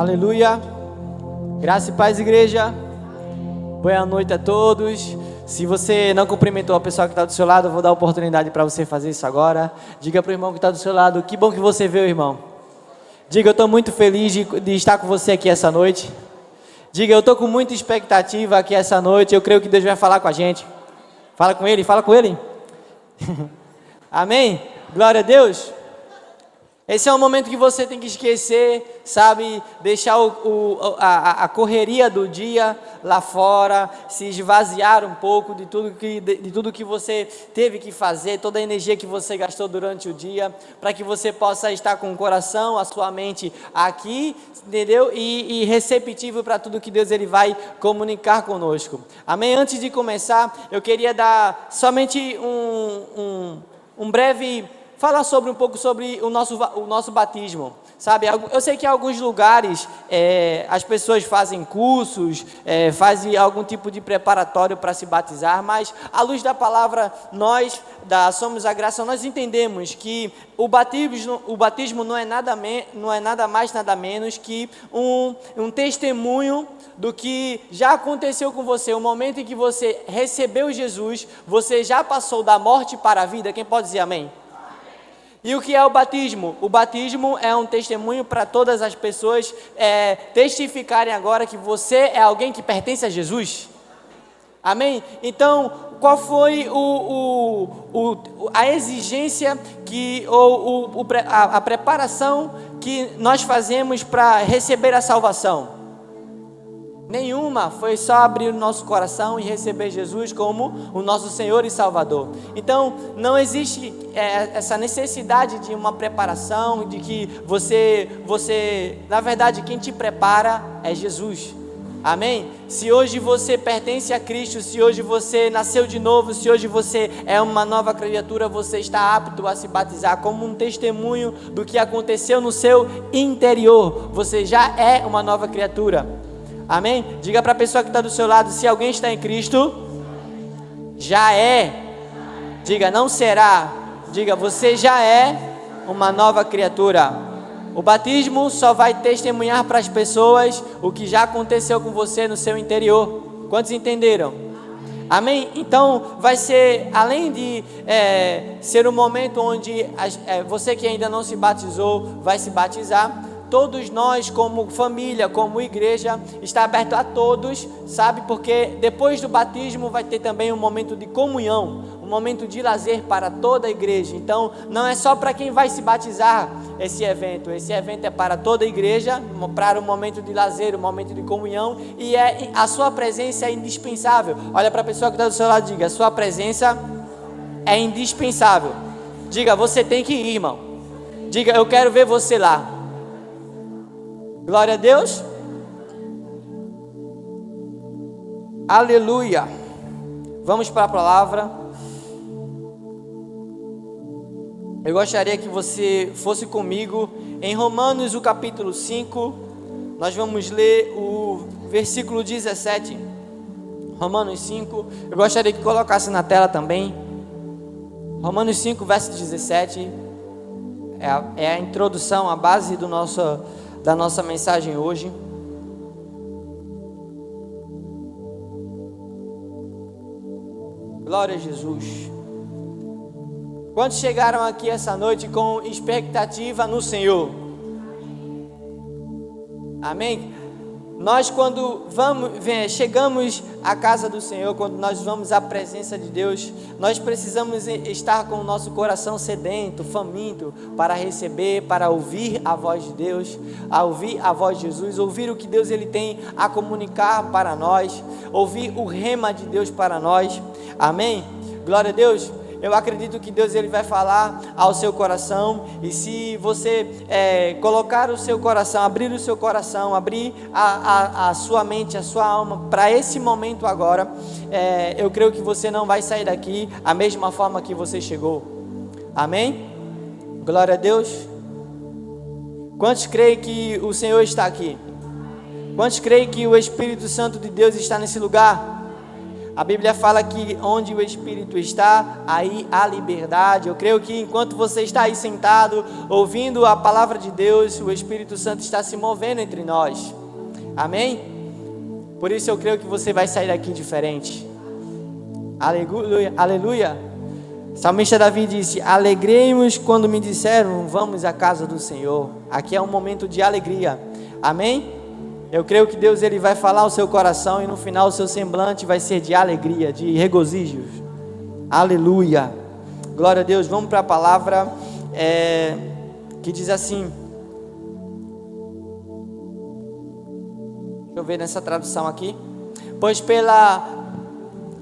Aleluia. Graça e paz, igreja. Boa noite a todos. Se você não cumprimentou a pessoa que está do seu lado, eu vou dar a oportunidade para você fazer isso agora. Diga para o irmão que está do seu lado: que bom que você veio, irmão. Diga: eu estou muito feliz de estar com você aqui essa noite. Diga: eu estou com muita expectativa aqui essa noite. Eu creio que Deus vai falar com a gente. Fala com ele, fala com ele. Amém? Glória a Deus. Esse é um momento que você tem que esquecer, sabe? Deixar a correria do dia lá fora, se esvaziar um pouco de tudo que você teve que fazer, toda a energia que você gastou durante o dia, para que você possa estar com o coração, a sua mente aqui, entendeu? E receptivo para tudo que Deus ele vai comunicar conosco. Amém? Antes de começar, eu queria dar somente um breve... falar um pouco sobre o nosso batismo, sabe? Eu sei que em alguns lugares as pessoas fazem cursos, fazem algum tipo de preparatório para se batizar, mas à luz da palavra, nós da Somos a Graça, nós entendemos que o batismo não é nada mais, nada menos que um testemunho do que já aconteceu com você. O momento em que você recebeu Jesus, você já passou da morte para a vida. Quem pode dizer amém? E o que é o batismo? O batismo é um testemunho para todas as pessoas testificarem agora que você é alguém que pertence a Jesus. Amém? Então, qual foi a exigência a preparação que nós fazemos para receber a salvação? Nenhuma, foi só abrir o nosso coração e receber Jesus como o nosso Senhor e Salvador. Então, não existe essa necessidade de uma preparação, de que você, na verdade, quem te prepara é Jesus. Amém? Se hoje você pertence a Cristo, se hoje você nasceu de novo, se hoje você é uma nova criatura, você está apto a se batizar como um testemunho do que aconteceu no seu interior. Você já é uma nova criatura. Amém? Diga para a pessoa que está do seu lado: se alguém está em Cristo, já é. Diga: não será. Diga: você já é uma nova criatura. O batismo só vai testemunhar para as pessoas o que já aconteceu com você no seu interior. Quantos entenderam? Amém? Então vai ser, além de ser um momento onde você que ainda não se batizou vai se batizar, todos nós como família, como igreja, está aberto a todos, sabe? Porque depois do batismo vai ter também um momento de comunhão, um momento de lazer para toda a igreja. Então não é só para quem vai se batizar esse evento é para toda a igreja, para um momento de lazer, um momento de comunhão, e a sua presença é indispensável. Olha para a pessoa que está do seu lado, diga: a sua presença é indispensável. Diga: você tem que ir, irmão. Diga: eu quero ver você lá. Glória a Deus. Aleluia. Vamos para a palavra. Eu gostaria que você fosse comigo em Romanos, o capítulo 5. Nós vamos ler o versículo 17. Romanos 5. Eu gostaria que colocasse na tela também. Romanos 5, verso 17. É a introdução, a base da nossa mensagem hoje. Glória a Jesus. Quantos chegaram aqui essa noite com expectativa no Senhor? Amém? Nós quando chegamos à casa do Senhor, quando nós vamos à presença de Deus, nós precisamos estar com o nosso coração sedento, faminto, para receber, para ouvir a voz de Deus, a ouvir a voz de Jesus, ouvir o que Deus ele tem a comunicar para nós, ouvir o rema de Deus para nós. Amém? Glória a Deus. Eu acredito que Deus ele vai falar ao seu coração, e se você colocar o seu coração, abrir o seu coração, abrir a sua mente, a sua alma para esse momento agora, eu creio que você não vai sair daqui a mesma forma que você chegou. Amém? Glória a Deus. Quantos creem que o Senhor está aqui? Quantos creem que o Espírito Santo de Deus está nesse lugar? A Bíblia fala que onde o Espírito está, aí há liberdade. Eu creio que enquanto você está aí sentado, ouvindo a palavra de Deus, o Espírito Santo está se movendo entre nós. Amém? Por isso eu creio que você vai sair daqui diferente. Aleluia, aleluia. Salmista Davi disse: alegrei-nos quando me disseram, vamos à casa do Senhor. Aqui é um momento de alegria. Amém? Eu creio que Deus ele vai falar ao seu coração e no final o seu semblante vai ser de alegria, de regozijo. Aleluia. Glória a Deus. Vamos para a palavra que diz assim. Deixa eu ver nessa tradução aqui. Pois pela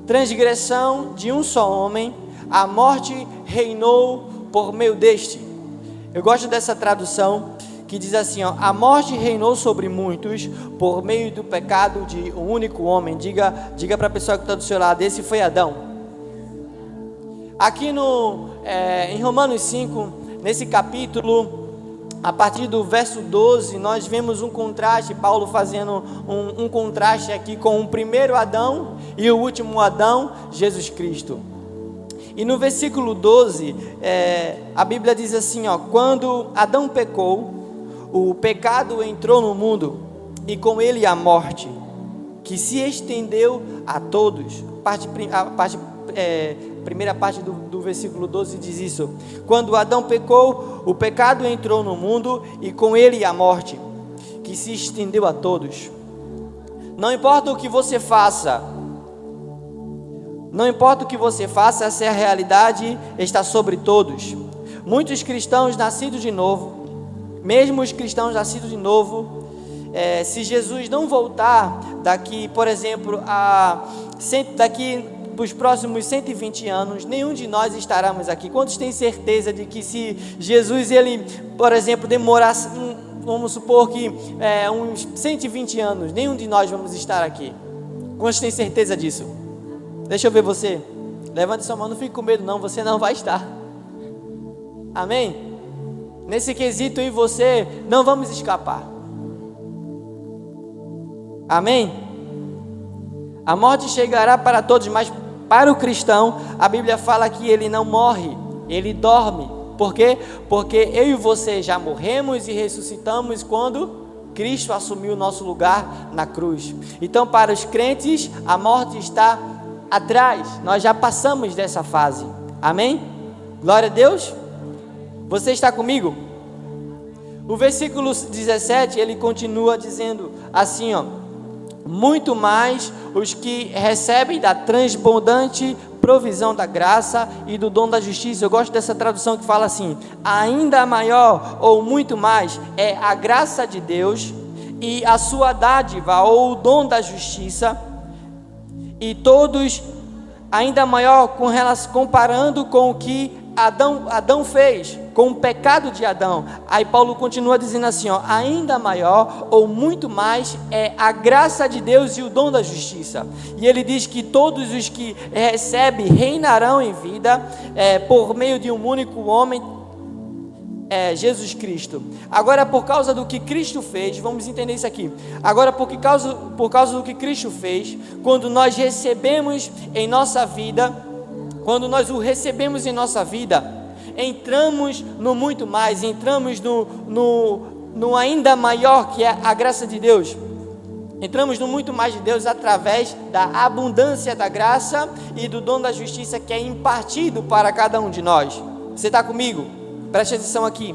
transgressão de um só homem, a morte reinou por meio deste. Eu gosto dessa tradução que diz assim, ó, a morte reinou sobre muitos por meio do pecado de um único homem. Diga para a pessoa que está do seu lado, esse foi Adão. Aqui em Romanos 5, nesse capítulo, a partir do verso 12, nós vemos um contraste, Paulo fazendo um contraste aqui com o primeiro Adão e o último Adão, Jesus Cristo. E no versículo 12, a Bíblia diz assim, ó, quando Adão pecou, o pecado entrou no mundo e com ele a morte, que se estendeu a todos. Primeira parte do versículo 12 diz isso. Quando Adão pecou, o pecado entrou no mundo e com ele a morte, que se estendeu a todos. Não importa o que você faça, essa é a realidade, está sobre todos. Muitos cristãos nascidos de novo, mesmo os cristãos nascidos de novo, se Jesus não voltar daqui, por exemplo, daqui para os próximos 120 anos, nenhum de nós estaremos aqui. Quantos têm certeza de que se Jesus, ele, por exemplo, demorasse, vamos supor que uns 120 anos, nenhum de nós vamos estar aqui? Quantos têm certeza disso? Deixa eu ver você. Levante sua mão, não fique com medo não, você não vai estar. Amém? Nesse quesito eu e você não vamos escapar. Amém? A morte chegará para todos, mas para o cristão, a Bíblia fala que ele não morre, ele dorme. Por quê? Porque eu e você já morremos e ressuscitamos quando Cristo assumiu o nosso lugar na cruz. Então, para os crentes, a morte está atrás, nós já passamos dessa fase. Amém? Glória a Deus. Você está comigo? O versículo 17, ele continua dizendo assim, ó: muito mais os que recebem da transbordante provisão da graça e do dom da justiça. Eu gosto dessa tradução que fala assim: ainda maior ou muito mais é a graça de Deus e a sua dádiva ou o dom da justiça, e todos ainda maior comparando com o que Adão fez, com o pecado de Adão. Aí Paulo continua dizendo assim, ó: ainda maior ou muito mais é a graça de Deus e o dom da justiça. E ele diz que todos os que recebem reinarão em vida por meio de um único homem, Jesus Cristo. Agora, por causa do que Cristo fez, vamos entender isso aqui. Agora, por causa do que Cristo fez, quando nós recebemos em nossa vida, quando nós o recebemos em nossa vida, entramos no muito mais, entramos no ainda maior, que é a graça de Deus. Entramos no muito mais de Deus através da abundância da graça e do dom da justiça que é impartido para cada um de nós. Você está comigo? Preste atenção aqui.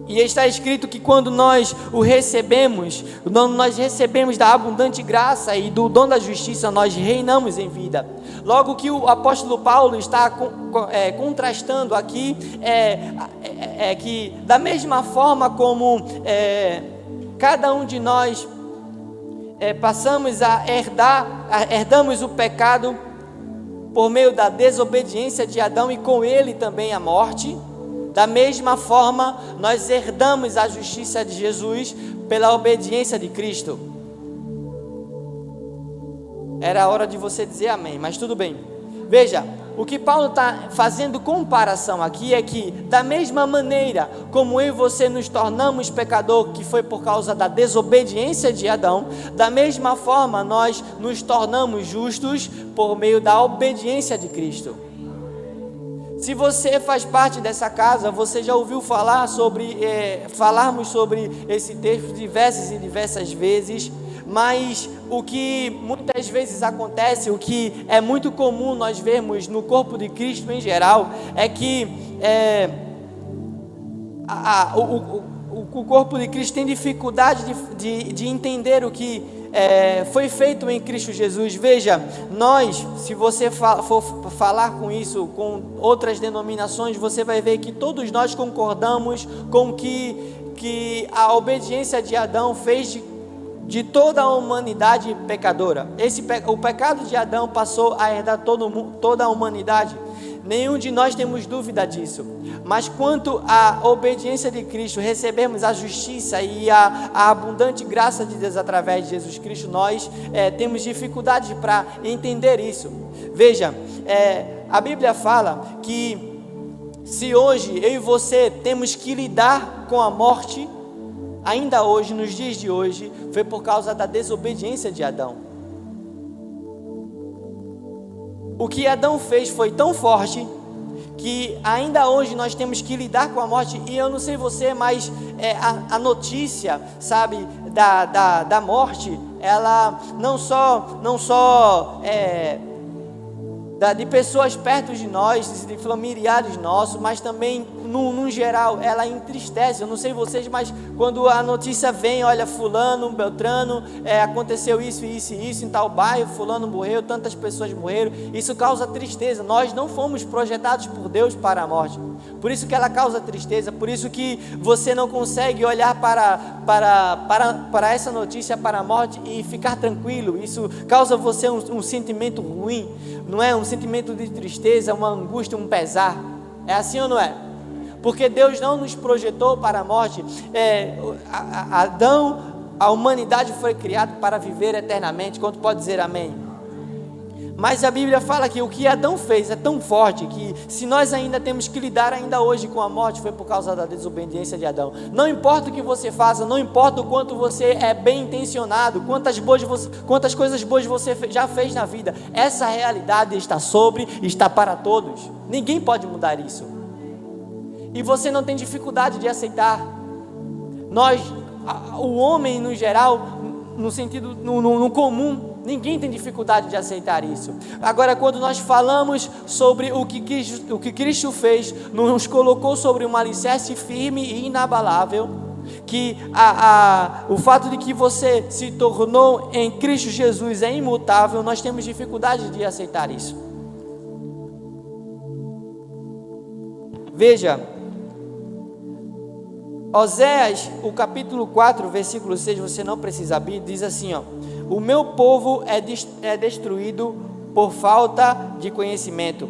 E está escrito que quando nós o recebemos, nós recebemos da abundante graça e do dom da justiça, nós reinamos em vida. Logo que o apóstolo Paulo está contrastando aqui, que da mesma forma como cada um de nós passamos herdamos o pecado por meio da desobediência de Adão e com ele também a morte, da mesma forma nós herdamos a justiça de Jesus pela obediência de Cristo. Era a hora de você dizer amém, mas tudo bem. Veja, o que Paulo está fazendo comparação aqui é que, da mesma maneira como eu e você nos tornamos pecador, que foi por causa da desobediência de Adão, da mesma forma nós nos tornamos justos por meio da obediência de Cristo. Se você faz parte dessa casa, você já ouviu falar falarmos sobre esse texto diversas vezes, mas o que muitas vezes acontece, o que é muito comum nós vermos no corpo de Cristo em geral, é que o corpo de Cristo tem dificuldade de entender o que foi feito em Cristo Jesus. Veja, nós, se você for falar com isso, com outras denominações, você vai ver que todos nós concordamos com que a obediência de Adão fez de toda a humanidade pecadora. O pecado de Adão passou a herdar toda a humanidade. Nenhum de nós temos dúvida disso. Mas quanto à obediência de Cristo, recebemos a justiça e a abundante graça de Deus através de Jesus Cristo, nós temos dificuldade para entender isso. Veja, a Bíblia fala que se hoje eu e você temos que lidar com a morte, ainda hoje, nos dias de hoje, foi por causa da desobediência de Adão. O que Adão fez foi tão forte que ainda hoje nós temos que lidar com a morte. E eu não sei você, mas a notícia, sabe, da morte, ela não só de pessoas perto de nós, de familiares nossos, mas também no geral, ela entristece. Eu não sei vocês, mas quando a notícia vem, olha, fulano, beltrano, aconteceu isso em tal bairro, fulano morreu, tantas pessoas morreram, isso causa tristeza. Nós não fomos projetados por Deus para a morte, por isso que ela causa tristeza, por isso que você não consegue olhar para essa notícia, para a morte e ficar tranquilo. Isso causa você um sentimento ruim, não é? Um sentimento de tristeza, uma angústia, um pesar. É assim ou não é? Porque Deus não nos projetou para a morte. Adão, a humanidade foi criada para viver eternamente. Quanto pode dizer amém? Mas a Bíblia fala que o que Adão fez é tão forte que, se nós ainda temos que lidar ainda hoje com a morte, foi por causa da desobediência de Adão. Não importa o que você faça, não importa o quanto você é bem intencionado, quantas coisas boas você já fez na vida, essa realidade está para todos. Ninguém pode mudar isso. E você não tem dificuldade de aceitar. O homem no geral, no sentido, no comum, ninguém tem dificuldade de aceitar isso. Agora, quando nós falamos sobre o que Cristo fez, nos colocou sobre um alicerce firme e inabalável, que o fato de que você se tornou em Cristo Jesus é imutável, nós temos dificuldade de aceitar isso. Veja, Oséias, o capítulo 4, versículo 6, você não precisa abrir, diz assim, ó: o meu povo é destruído por falta de conhecimento.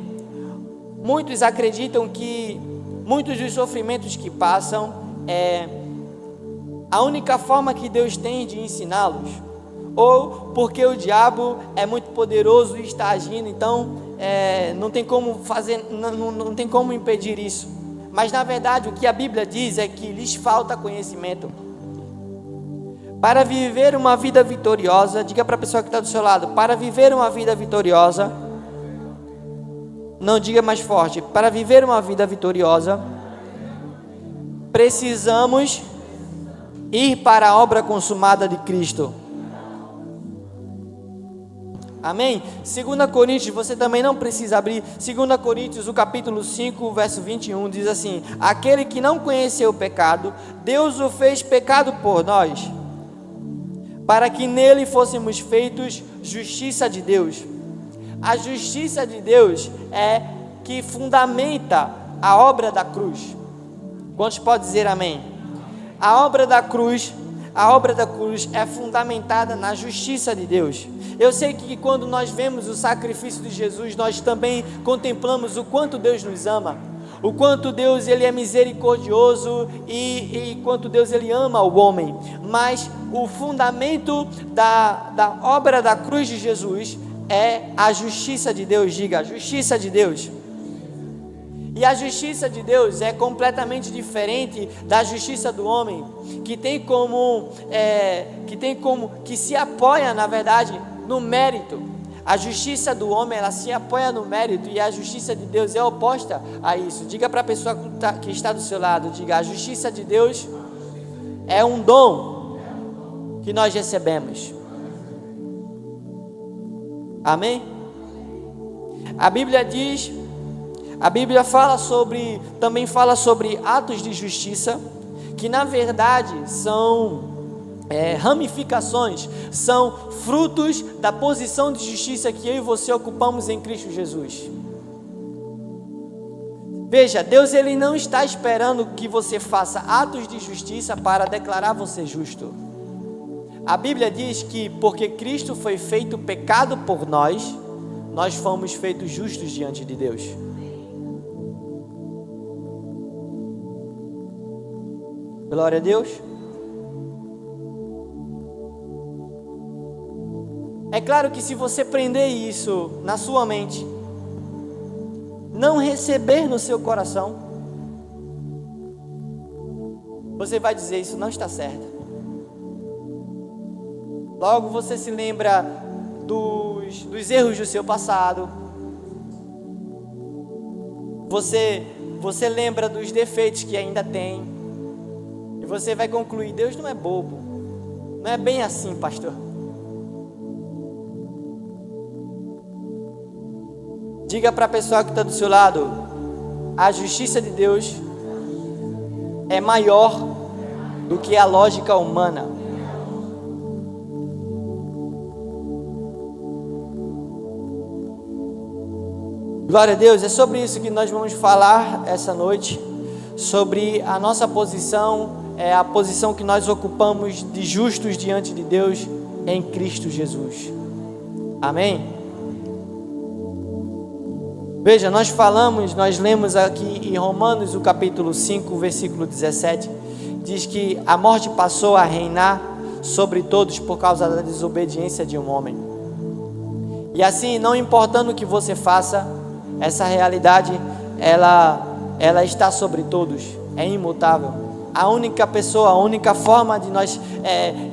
Muitos acreditam que muitos dos sofrimentos que passam a única forma que Deus tem de ensiná-los, ou porque o diabo é muito poderoso e está agindo, então não tem como fazer, não tem como impedir isso. Mas na verdade o que a Bíblia diz é que lhes falta conhecimento. Para viver uma vida vitoriosa, diga para a pessoa que está do seu lado: para viver uma vida vitoriosa, não, diga mais forte, para viver uma vida vitoriosa, precisamos ir para a obra consumada de Cristo. Amém? 2 Coríntios, você também não precisa abrir. 2 Coríntios, o capítulo 5, verso 21, diz assim: aquele que não conheceu o pecado, Deus o fez pecado por nós, para que nele fôssemos feitos justiça de Deus. A justiça de Deus é que fundamenta a obra da cruz. Quantos podem dizer amém? A obra da cruz é fundamentada na justiça de Deus. Eu sei que quando nós vemos o sacrifício de Jesus, nós também contemplamos o quanto Deus nos ama, o quanto Deus ele é misericordioso e quanto Deus ele ama o homem. Mas o fundamento da obra da cruz de Jesus é a justiça de Deus. Diga, a justiça de Deus. E a justiça de Deus é completamente diferente da justiça do homem, que se apoia, na verdade, no mérito. A justiça do homem, ela se apoia no mérito, e a justiça de Deus é oposta a isso. Diga para a pessoa que está do seu lado, diga, a justiça de Deus é um dom que nós recebemos. Amém? A Bíblia também fala sobre atos de justiça, que na verdade são ramificações, são frutos da posição de justiça que eu e você ocupamos em Cristo Jesus. Veja, Deus ele não está esperando que você faça atos de justiça para declarar você justo. A Bíblia diz que porque Cristo foi feito pecado por nós, nós fomos feitos justos diante de Deus. Glória a Deus. É claro que se você prender isso na sua mente, não receber no seu coração, você vai dizer, isso não está certo. Logo você se lembra dos erros do seu passado. Você lembra dos defeitos que ainda tem. E você vai concluir, Deus não é bobo. Não é bem assim, pastor. Diga para a pessoa que está do seu lado, a justiça de Deus é maior do que a lógica humana. Glória a Deus, é sobre isso que nós vamos falar essa noite, sobre a nossa posição, a posição que nós ocupamos de justos diante de Deus em Cristo Jesus. Amém? Veja, nós lemos aqui em Romanos, o capítulo 5, versículo 17, diz que a morte passou a reinar sobre todos por causa da desobediência de um homem. E assim, não importando o que você faça, essa realidade, ela está sobre todos, é imutável. A única forma de nós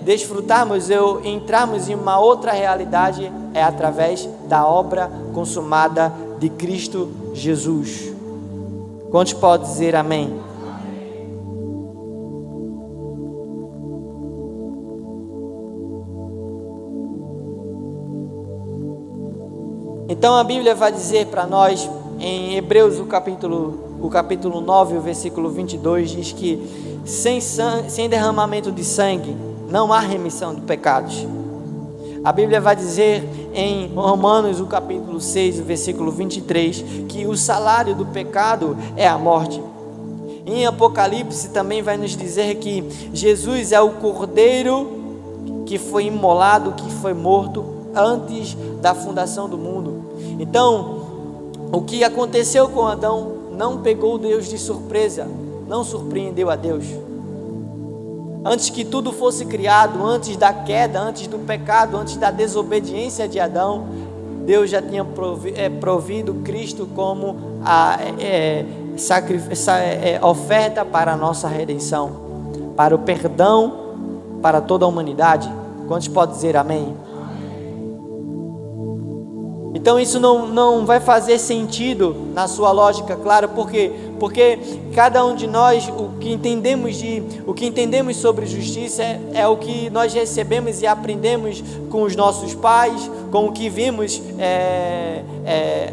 desfrutarmos, entrarmos em uma outra realidade, é através da obra consumada de Cristo Jesus. Quantos podem dizer amém? Então a Bíblia vai dizer para nós, em Hebreus o capítulo 9, o versículo 22, diz que sem derramamento de sangue não há remissão de pecados. A Bíblia vai dizer em Romanos, o capítulo 6, o versículo 23, que o salário do pecado é a morte. Em Apocalipse também vai nos dizer que Jesus é o Cordeiro que foi imolado, que foi morto antes da fundação do mundo. Então, o que aconteceu com Adão não pegou Deus de surpresa, não surpreendeu a Deus. Antes que tudo fosse criado, antes da queda, antes do pecado, antes da desobediência de Adão, Deus já tinha provido Cristo como a oferta para a nossa redenção, para o perdão para toda a humanidade. Quantos podem dizer amém? Então isso não vai fazer sentido na sua lógica, claro, porque cada um de nós, o que entendemos sobre justiça é o que nós recebemos e aprendemos com os nossos pais, com o que vimos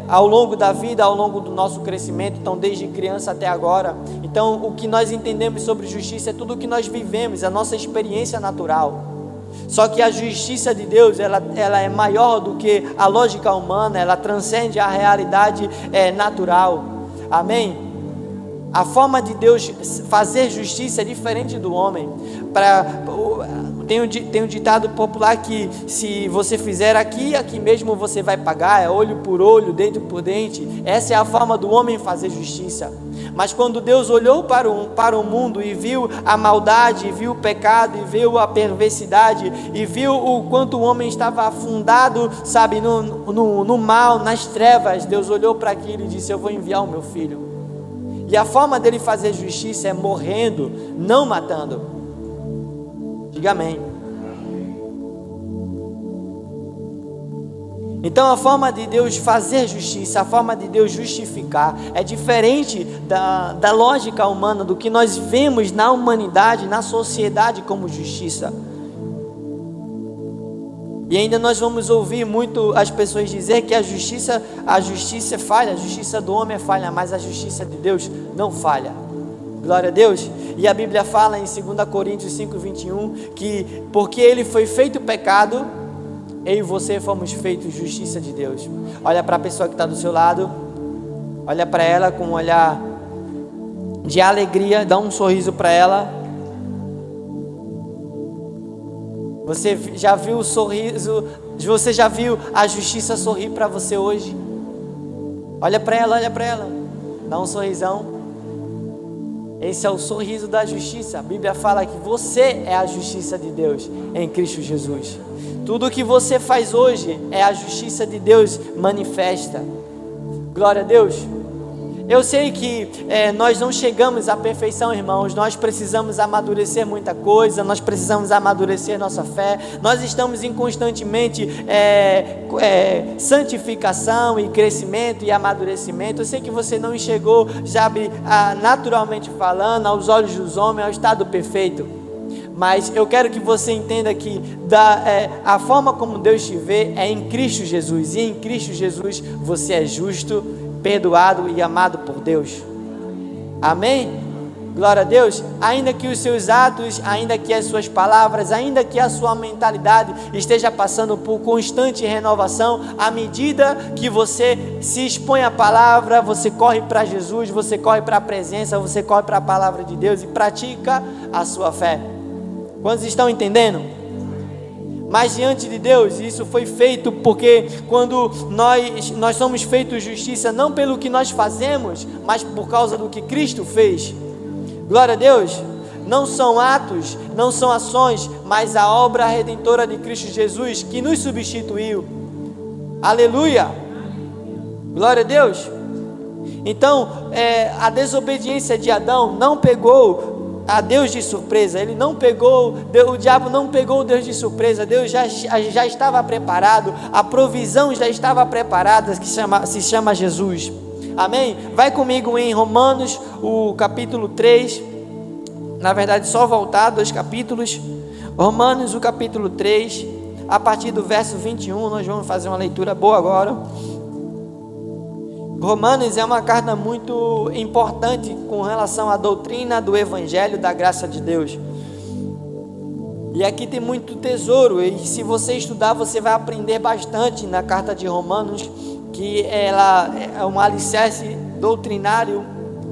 ao longo da vida, ao longo do nosso crescimento, então desde criança até agora. Então o que nós entendemos sobre justiça é tudo o que nós vivemos, a nossa experiência natural. Só que a justiça de Deus, ela é maior do que a lógica humana, ela transcende a realidade natural. Amém? A forma de Deus fazer justiça é diferente do homem. tem um ditado popular que se você fizer aqui mesmo você vai pagar, é olho por olho, dente por dente. Essa é a forma do homem fazer justiça. Mas quando Deus olhou para o mundo e viu a maldade, viu o pecado, e viu a perversidade, e viu o quanto o homem estava afundado, sabe, no mal, nas trevas, Deus olhou para aquilo e disse: eu vou enviar o meu filho. E a forma dele fazer justiça é morrendo, não matando. Diga amém. Então a forma de Deus fazer justiça, a forma de Deus justificar é diferente da lógica humana, do que nós vemos na humanidade, na sociedade como justiça. E ainda nós vamos ouvir muito as pessoas dizer que a justiça é falha, a justiça do homem é falha, mas a justiça de Deus não falha. Glória a Deus. E a Bíblia fala em 2 Coríntios 5:21 que porque ele foi feito pecado, eu e você fomos feitos justiça de Deus. Olha para a pessoa que está do seu lado, olha para ela com um olhar de alegria, dá um sorriso para ela. Você já viu o sorriso? Você já viu a justiça sorrir para você hoje? Olha para ela, dá um sorrisão. Esse é o sorriso da justiça. A Bíblia fala que você é a justiça de Deus em Cristo Jesus. Tudo o que você faz hoje é a justiça de Deus manifesta. Glória a Deus. Eu sei que nós não chegamos à perfeição, irmãos. Nós precisamos amadurecer muita coisa. Nós precisamos amadurecer nossa fé. Nós estamos em constantemente santificação e crescimento e amadurecimento. Eu sei que você não enxergou, sabe, naturalmente falando, aos olhos dos homens, ao estado perfeito. Mas eu quero que você entenda que a forma como Deus te vê é em Cristo Jesus. E em Cristo Jesus você é justo, perdoado e amado por Deus. Amém? Glória a Deus. Ainda que os seus atos, ainda que as suas palavras, ainda que a sua mentalidade esteja passando por constante renovação, à medida que você se expõe à palavra, você corre para Jesus, você corre para a presença, você corre para a palavra de Deus e pratica a sua fé. Quantos estão entendendo? Mas diante de Deus, isso foi feito porque quando nós somos feitos justiça, não pelo que nós fazemos, mas por causa do que Cristo fez. Glória a Deus. Não são atos, não são ações, mas a obra redentora de Cristo Jesus que nos substituiu. Aleluia. Glória a Deus. Então, a desobediência de Adão não pegou a Deus de surpresa. Ele não pegou, o diabo não pegou Deus de surpresa. Deus já estava preparado, a provisão já estava preparada, que se chama Jesus. Amém? Vai comigo em Romanos, o capítulo 3, na verdade só voltar 2 capítulos, Romanos o capítulo 3, a partir do verso 21, nós vamos fazer uma leitura boa agora. Romanos é uma carta muito importante com relação à doutrina do Evangelho da graça de Deus. E aqui tem muito tesouro, e se você estudar, você vai aprender bastante na carta de Romanos, que ela é um alicerce doutrinário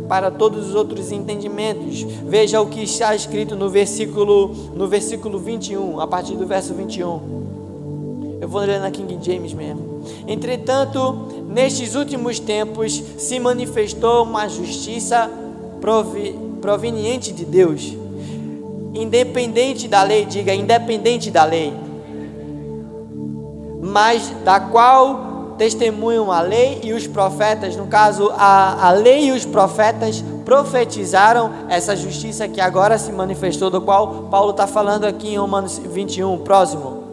para todos os outros entendimentos. Veja o que está escrito no versículo 21, a partir do verso 21. Eu vou ler na King James mesmo. Entretanto, nestes últimos tempos se manifestou uma justiça proveniente de Deus, independente da lei, diga independente da lei, mas da qual testemunham a lei e os profetas. No caso, a lei e os profetas profetizaram essa justiça que agora se manifestou, do qual Paulo está falando aqui em Romanos 21, próximo.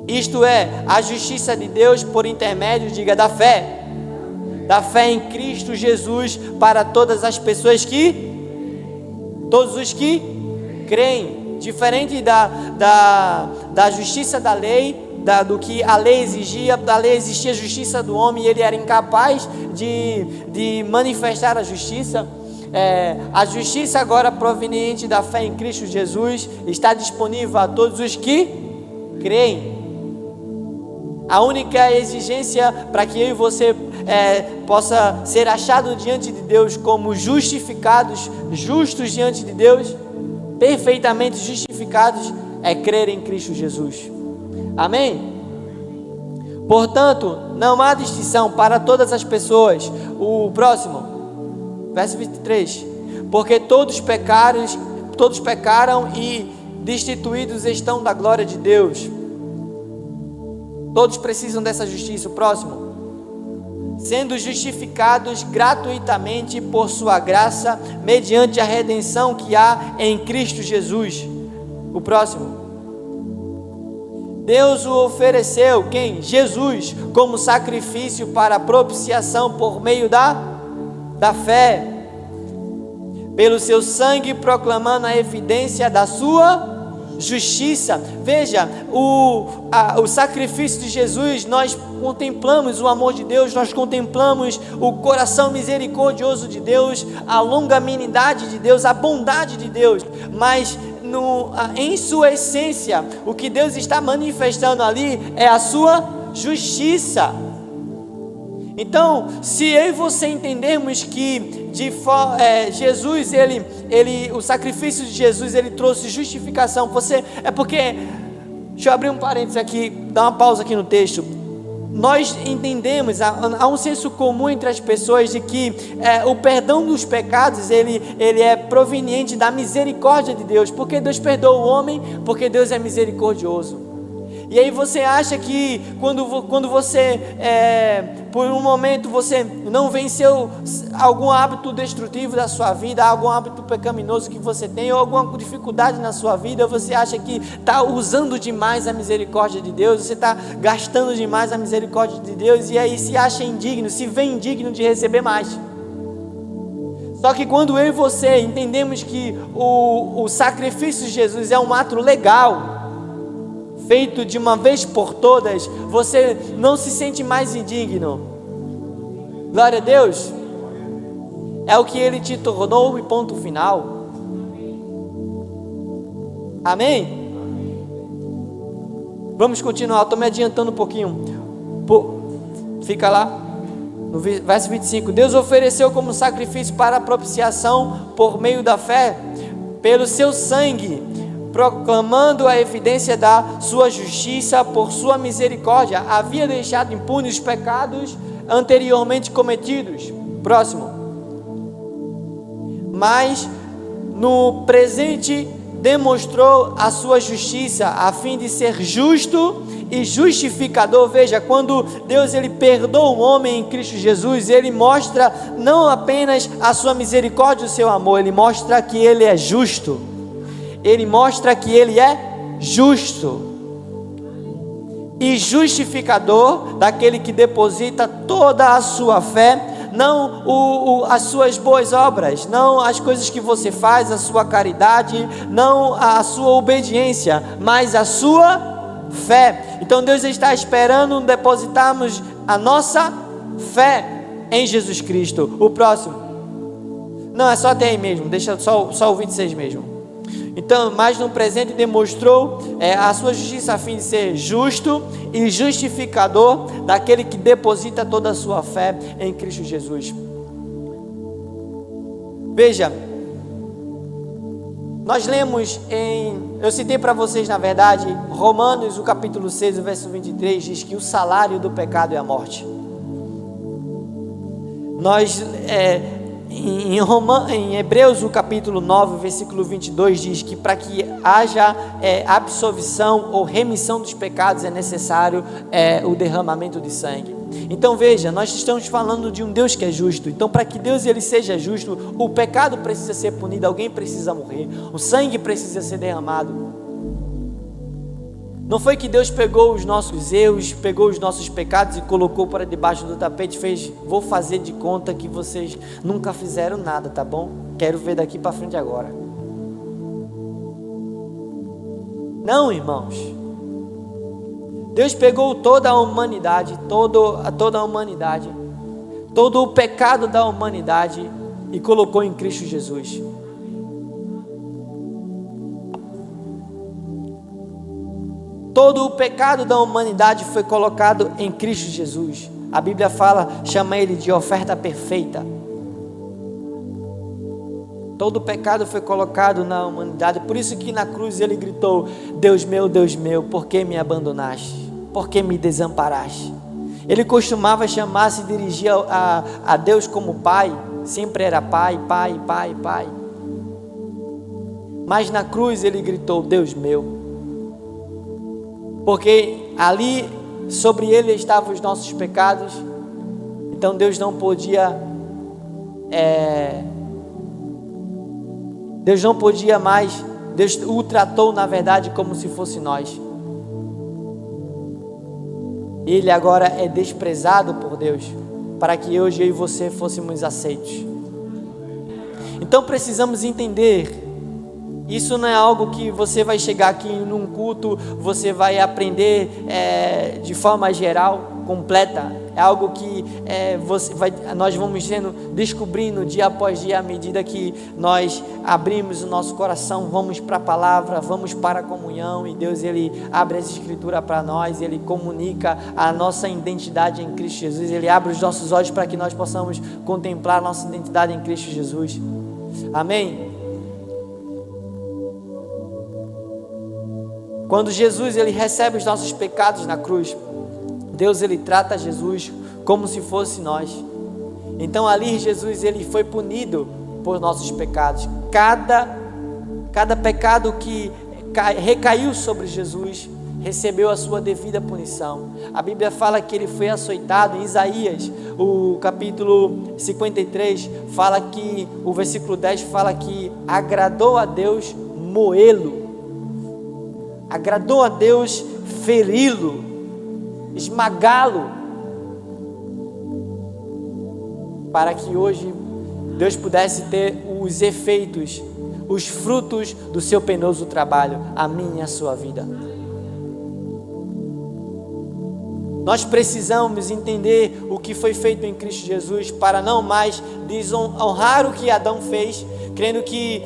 Isto é, a justiça de Deus por intermédio, diga, da fé em Cristo Jesus para todas as pessoas todos os que creem. Diferente da justiça da lei, do que a lei exigia. Da lei existia a justiça do homem e ele era incapaz de manifestar a justiça. A justiça agora proveniente da fé em Cristo Jesus está disponível a todos os que creem. A única exigência para que eu e você possa ser achado diante de Deus como justificados, justos diante de Deus, perfeitamente justificados é crer em Cristo Jesus. Amém? Portanto, não há distinção para todas as pessoas. O próximo, verso 23. Porque todos pecaram e destituídos estão da glória de Deus. Todos precisam dessa justiça. O próximo. Sendo justificados gratuitamente por sua graça, mediante a redenção que há em Cristo Jesus. O próximo. Deus o ofereceu, quem? Jesus, como sacrifício para propiciação por meio da fé, pelo seu sangue proclamando a evidência da sua justiça. Veja, o sacrifício de Jesus, nós contemplamos o amor de Deus, nós contemplamos o coração misericordioso de Deus, a longanimidade de Deus, a bondade de Deus, mas em sua essência, o que Deus está manifestando ali é a sua justiça. Então, se eu e você entendermos que Jesus, o sacrifício de Jesus, ele trouxe justificação, é porque, deixa eu abrir um parênteses aqui, dar uma pausa aqui no texto. Nós entendemos, há um senso comum entre as pessoas de que o perdão dos pecados, ele é proveniente da misericórdia de Deus, porque Deus perdoa o homem, porque Deus é misericordioso. E aí você acha que quando você, por um momento, você não venceu algum hábito destrutivo da sua vida, algum hábito pecaminoso que você tem, ou alguma dificuldade na sua vida, você acha que está usando demais a misericórdia de Deus, você está gastando demais a misericórdia de Deus, e aí se acha indigno, se vê indigno de receber mais. Só que quando eu e você entendemos que o sacrifício de Jesus é um ato legal, feito de uma vez por todas, você não se sente mais indigno. Glória a Deus. É o que Ele te tornou e ponto final. Amém? Vamos continuar, estou me adiantando um pouquinho. Fica lá, no verso 25. Deus ofereceu como sacrifício para a propiciação por meio da fé, pelo seu sangue, proclamando a evidência da sua justiça por sua misericórdia, havia deixado impunes os pecados anteriormente cometidos. Próximo. Mas no presente demonstrou a sua justiça, a fim de ser justo e justificador. Veja, quando Deus ele perdoa o homem em Cristo Jesus, ele mostra não apenas a sua misericórdia e o seu amor, ele mostra que ele é justo. Ele mostra que ele é justo e justificador daquele que deposita toda a sua fé, não as suas boas obras, não as coisas que você faz, a sua caridade, não a sua obediência, mas a sua fé. Então Deus está esperando depositarmos a nossa fé em Jesus Cristo. O próximo. Não, é só até aí mesmo, deixa só o 26 mesmo. Então, mas no presente demonstrou a sua justiça a fim de ser justo e justificador daquele que deposita toda a sua fé em Cristo Jesus. Veja, nós lemos eu citei para vocês na verdade, Romanos, o capítulo 6, o verso 23, diz que o salário do pecado é a morte. Em Hebreus, o capítulo 9, versículo 22, diz que para que haja absolvição ou remissão dos pecados é necessário o derramamento de sangue. Então veja, nós estamos falando de um Deus que é justo. Então para que Deus ele seja justo, o pecado precisa ser punido, alguém precisa morrer, o sangue precisa ser derramado. Não foi que Deus pegou os nossos erros, pegou os nossos pecados e colocou para debaixo do tapete e fez, vou fazer de conta que vocês nunca fizeram nada, tá bom? Quero ver daqui para frente agora. Não, irmãos. Deus pegou toda a humanidade, toda a humanidade, todo o pecado da humanidade e colocou em Cristo Jesus. Todo o pecado da humanidade foi colocado em Cristo Jesus. A Bíblia chama ele de oferta perfeita. Todo o pecado foi colocado na humanidade. Por isso que na cruz ele gritou: Deus meu, por que me abandonaste? Por que me desamparaste? Ele costumava chamar, se dirigia a Deus como Pai. Sempre era Pai, Pai, Pai, Pai. Mas na cruz ele gritou: Deus meu. Porque ali sobre ele estavam os nossos pecados. Então Deus não podia Deus não podia mais. Deus o tratou na verdade como se fosse nós. Ele agora é desprezado por Deus, para que hoje eu e você fôssemos aceitos. Então precisamos entender, isso não é algo que você vai chegar aqui num culto, você vai aprender de forma geral, completa. É algo que nós vamos descobrindo dia após dia, à medida que nós abrimos o nosso coração, vamos para a palavra, vamos para a comunhão, e Deus ele abre as escrituras para nós, ele comunica a nossa identidade em Cristo Jesus, ele abre os nossos olhos para que nós possamos contemplar a nossa identidade em Cristo Jesus. Amém? Quando Jesus ele recebe os nossos pecados na cruz, Deus ele trata Jesus como se fosse nós. Então ali Jesus ele foi punido por nossos pecados. Cada pecado que recaiu sobre Jesus recebeu a sua devida punição. A Bíblia fala que ele foi açoitado. Em Isaías, o capítulo 53 fala que, o versículo 10 fala que agradou a Deus moê-lo, agradou a Deus feri-lo, esmagá-lo, para que hoje Deus pudesse ter os efeitos, os frutos do seu penoso trabalho, a minha e a sua vida. Nós precisamos entender o que foi feito em Cristo Jesus, para não mais desonrar o que Adão fez, crendo que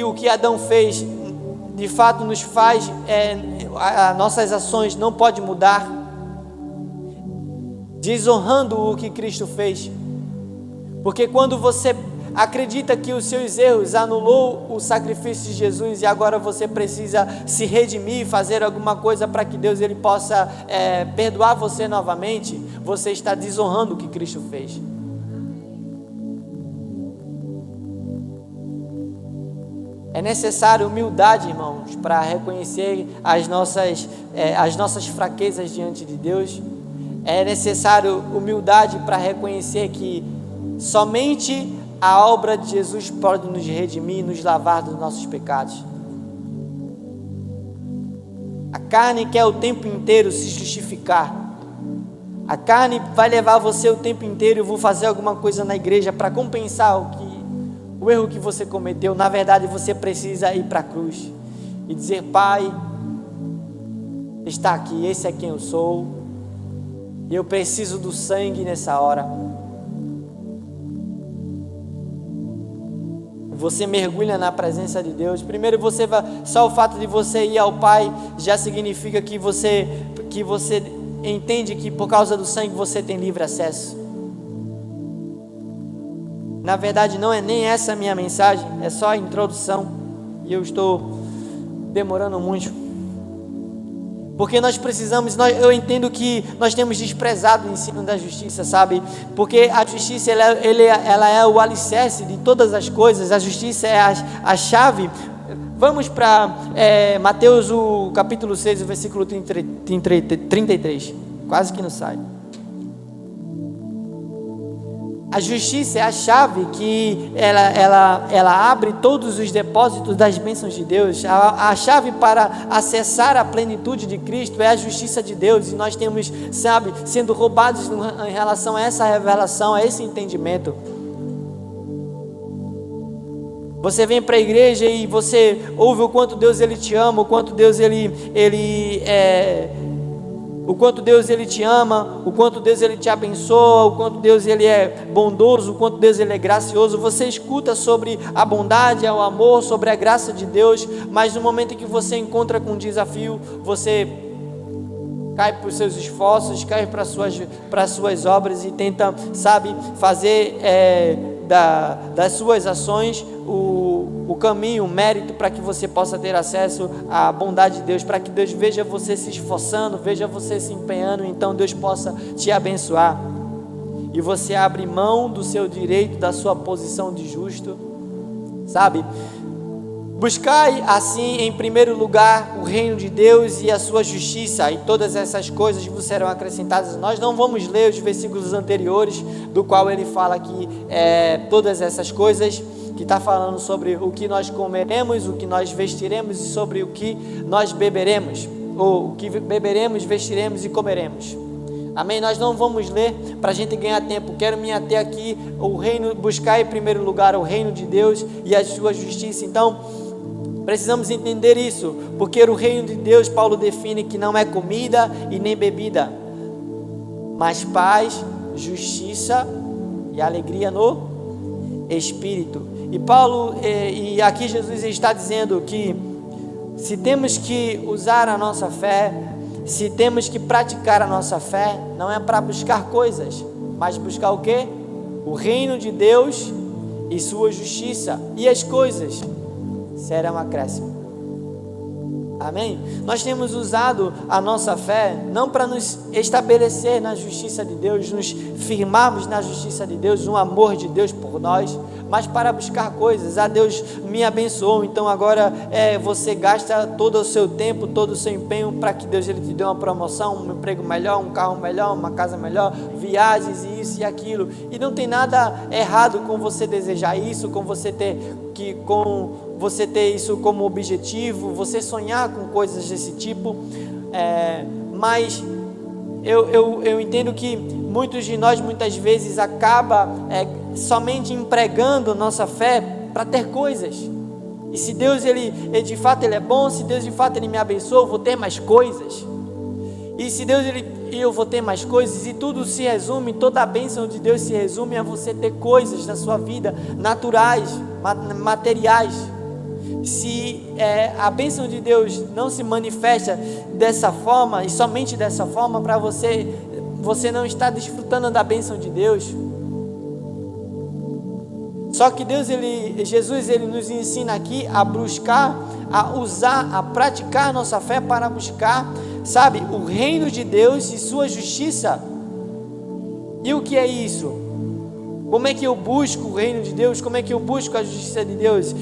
o que Adão fez de fato nos faz, nossas ações não podem mudar, desonrando o que Cristo fez. Porque quando você acredita que os seus erros anulou o sacrifício de Jesus e agora você precisa se redimir, fazer alguma coisa para que Deus ele possa perdoar você novamente, você está desonrando o que Cristo fez. É necessário humildade, irmãos, para reconhecer as nossas fraquezas diante de Deus. É necessário humildade para reconhecer que somente a obra de Jesus pode nos redimir e nos lavar dos nossos pecados. A carne quer o tempo inteiro se justificar. A carne vai levar você o tempo inteiro: eu vou fazer alguma coisa na igreja para compensar o erro que você cometeu. Na verdade, você precisa ir para a cruz e dizer: Pai, está aqui, esse é quem eu sou, e eu preciso do sangue nessa hora. Você mergulha na presença de Deus. Primeiro só o fato de você ir ao Pai já significa que você entende que por causa do sangue você tem livre acesso. Na verdade não é nem essa a minha mensagem, é só a introdução, e eu estou demorando muito, porque eu entendo que nós temos desprezado o ensino da justiça, sabe? Porque a justiça ela é o alicerce de todas as coisas. A justiça é a chave. Vamos para Mateus, o capítulo 6, o versículo 33, quase que não sai. A justiça é a chave que ela abre todos os depósitos das bênçãos de Deus. A chave para acessar a plenitude de Cristo é a justiça de Deus. E nós temos, sendo roubados em relação a essa revelação, a esse entendimento. Você vem para a igreja e você ouve o quanto Deus ele te ama, o quanto Deus o quanto Deus ele te ama, o quanto Deus ele te abençoa, o quanto Deus ele é bondoso, o quanto Deus ele é gracioso. Você escuta sobre a bondade, o amor, sobre a graça de Deus, mas no momento em que você encontra com um desafio, você cai para os seus esforços, cai para as suas obras e tenta, fazer das suas ações o caminho, o mérito para que você possa ter acesso à bondade de Deus, para que Deus veja você se esforçando, veja você se empenhando, então Deus possa te abençoar. E você abre mão do seu direito, da sua posição de justo, sabe? Buscai assim em primeiro lugar o reino de Deus e a sua justiça, e todas essas coisas vos serão acrescentadas. Nós não vamos ler os versículos anteriores, do qual ele fala aqui todas essas coisas, que está falando sobre o que nós comeremos, o que nós vestiremos e sobre o que nós beberemos, ou o que beberemos, vestiremos e comeremos. Amém? Nós não vamos ler para a gente ganhar tempo. Quero me ater aqui o reino, buscar em primeiro lugar o reino de Deus e a sua justiça. Então, precisamos entender isso, porque o reino de Deus, Paulo define que não é comida e nem bebida, mas paz, justiça e alegria no Espírito. E Paulo, e aqui Jesus está dizendo que se temos que usar a nossa fé, se temos que praticar a nossa fé, não é para buscar coisas, mas buscar o quê? O reino de Deus e sua justiça, e as coisas serão acréscimo. Amém? Nós temos usado a nossa fé não para nos estabelecer na justiça de Deus, nos firmarmos na justiça de Deus, no amor de Deus por nós, mas para buscar coisas. Deus me abençoou, então agora você gasta todo o seu tempo, todo o seu empenho para que Deus ele te dê uma promoção, um emprego melhor, um carro melhor, uma casa melhor, viagens e isso e aquilo. E não tem nada errado com você desejar isso, com você ter isso como objetivo, você sonhar com coisas desse tipo, mas eu entendo que muitos de nós muitas vezes acaba somente empregando nossa fé para ter coisas. E se Deus ele de fato ele é bom, se Deus de fato ele me abençoa, eu vou ter mais coisas. E se Deus eu vou ter mais coisas, e tudo se resume, toda a bênção de Deus se resume a você ter coisas na sua vida, naturais, materiais. Se a bênção de Deus não se manifesta dessa forma, e somente dessa forma, para você não está desfrutando da bênção de Deus. Só que Jesus ele nos ensina aqui a buscar, a usar, a praticar a nossa fé para buscar, sabe, o reino de Deus e sua justiça. E o que é isso? Como é que eu busco o reino de Deus? Como é que eu busco a justiça de Deus?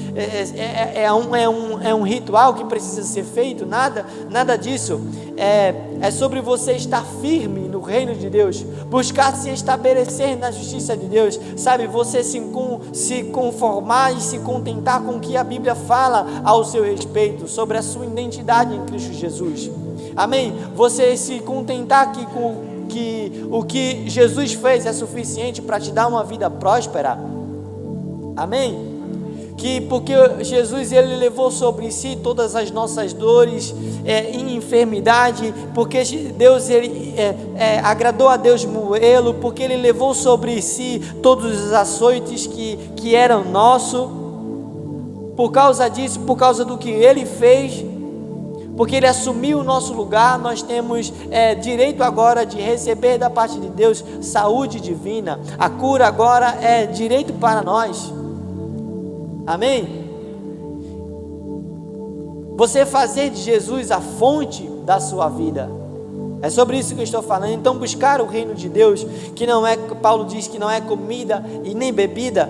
É um ritual que precisa ser feito? Nada disso. É sobre você estar firme no reino de Deus, buscar se estabelecer na justiça de Deus, sabe? Você se conformar e se contentar com o que a Bíblia fala ao seu respeito, sobre a sua identidade em Cristo Jesus. Amém? Você se contentar aqui com que o que Jesus fez é suficiente para te dar uma vida próspera. Amém? Porque Jesus ele levou sobre si todas as nossas dores e enfermidade, porque Deus ele agradou a Deus moê-lo, porque ele levou sobre si todos os açoites que eram nossos. Por causa disso, por causa do que ele fez, porque ele assumiu o nosso lugar, nós temos direito agora de receber da parte de Deus saúde divina. A cura agora é direito para nós. Amém? Você fazer de Jesus a fonte da sua vida. É sobre isso que eu estou falando. Então buscar o reino de Deus, que não é, Paulo diz que não é comida e nem bebida,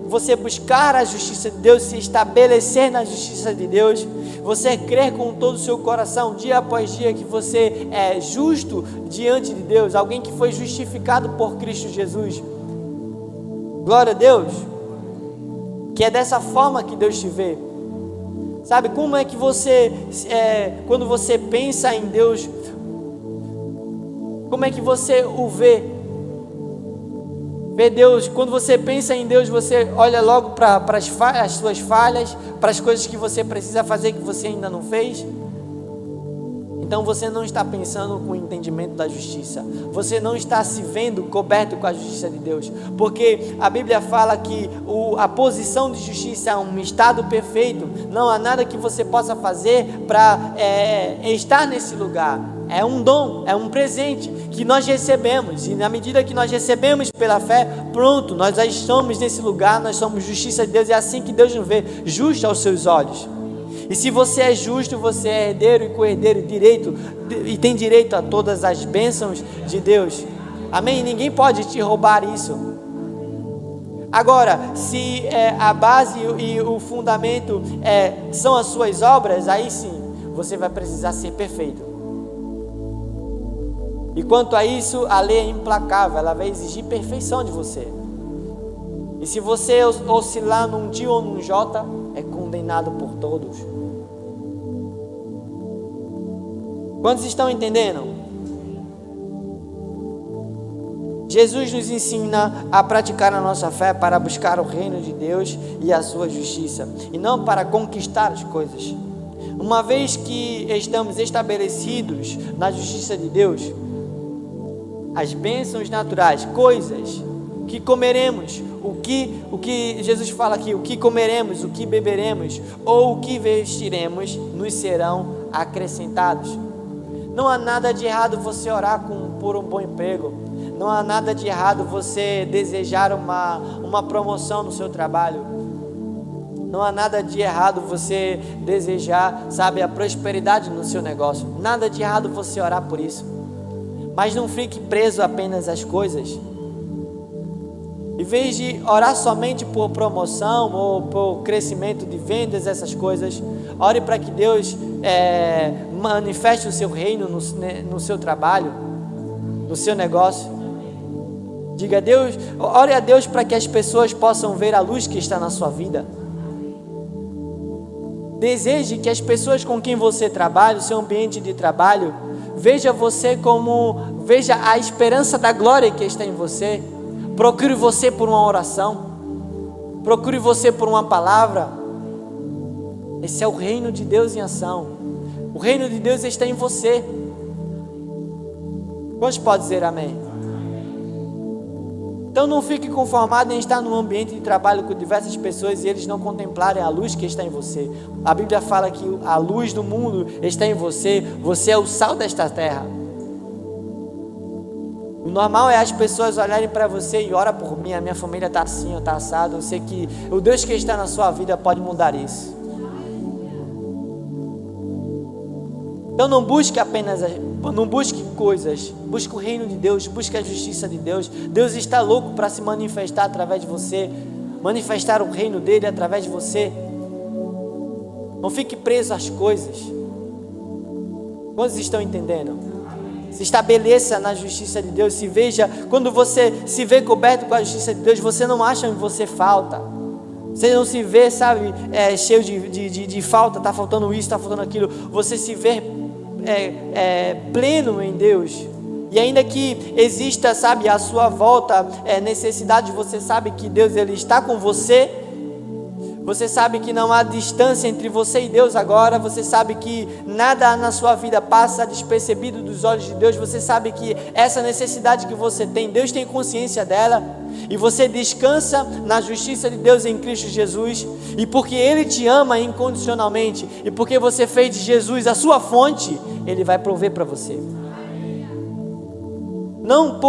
você buscar a justiça de Deus, se estabelecer na justiça de Deus, você crer com todo o seu coração, dia após dia, que você é justo diante de Deus, alguém que foi justificado por Cristo Jesus. Glória a Deus, que é dessa forma que Deus te vê. Sabe, como é que você, quando você pensa em Deus, como é que você o vê? Vê Deus, quando você pensa em Deus, você olha logo para as suas falhas, para as coisas que você precisa fazer que você ainda não fez. Então você não está pensando com o entendimento da justiça, você não está se vendo coberto com a justiça de Deus, porque a Bíblia fala que a posição de justiça é um estado perfeito, não há nada que você possa fazer para estar nesse lugar. É um dom, é um presente que nós recebemos. E na medida que nós recebemos pela fé, pronto, nós já estamos nesse lugar, nós somos justiça de Deus. É assim que Deus nos vê, justo aos seus olhos. E se você é justo, você é herdeiro e co-herdeiro e tem direito a todas as bênçãos de Deus. Amém? Ninguém pode te roubar isso. Agora, se a base e o fundamento são as suas obras, aí sim, você vai precisar ser perfeito. E quanto a isso, a lei é implacável, ela vai exigir perfeição de você. E se você oscilar num dia ou num J, é condenado por todos. Quantos estão entendendo? Jesus nos ensina a praticar a nossa fé para buscar o reino de Deus e a sua justiça, e não para conquistar as coisas. Uma vez que estamos estabelecidos na justiça de Deus, as bênçãos naturais, coisas que comeremos, o que Jesus fala aqui, o que comeremos, o que beberemos ou o que vestiremos, nos serão acrescentados. Não há nada de errado você orar por um bom emprego. Não há nada de errado você desejar uma promoção no seu trabalho. Não há nada de errado você desejar, a prosperidade no seu negócio. Nada de errado você orar por isso. Mas não fique preso apenas às coisas. Em vez de orar somente por promoção ou por crescimento de vendas, essas coisas, ore para que Deus manifeste o seu reino no seu trabalho, no seu negócio. Diga a Deus, ore a Deus para que as pessoas possam ver a luz que está na sua vida. Deseje que as pessoas com quem você trabalha, o seu ambiente de trabalho, veja a esperança da glória que está em você. Procure você por uma oração. Procure você por uma palavra. Esse é o reino de Deus em ação. O reino de Deus está em você. Quantos podem dizer amém? Então não fique conformado em estar num ambiente de trabalho com diversas pessoas e eles não contemplarem a luz que está em você. A Bíblia fala que a luz do mundo está em você. Você é o sal desta terra. O normal é as pessoas olharem para você e ora por mim, a minha família está assim, está assado. Eu sei que o Deus que está na sua vida pode mudar isso. Então não busque coisas, busque o reino de Deus, busque a justiça de Deus. Deus está louco para se manifestar através de você, manifestar o reino dele através de você. Não fique preso às coisas. Quantos estão entendendo? Se estabeleça na justiça de Deus, se veja, quando você se vê coberto com a justiça de Deus, você não acha que você falta. Você não se vê, cheio de falta, está faltando isso, está faltando aquilo. Você se vê pleno em Deus. E ainda que exista, à sua volta necessidade, você sabe que Deus ele está com você. Você sabe que não há distância entre você e Deus agora. Você sabe que nada na sua vida passa despercebido dos olhos de Deus. Você sabe que essa necessidade que você tem, Deus tem consciência dela. E você descansa na justiça de Deus em Cristo Jesus. E porque Ele te ama incondicionalmente, e porque você fez de Jesus a sua fonte, Ele vai prover para você. Não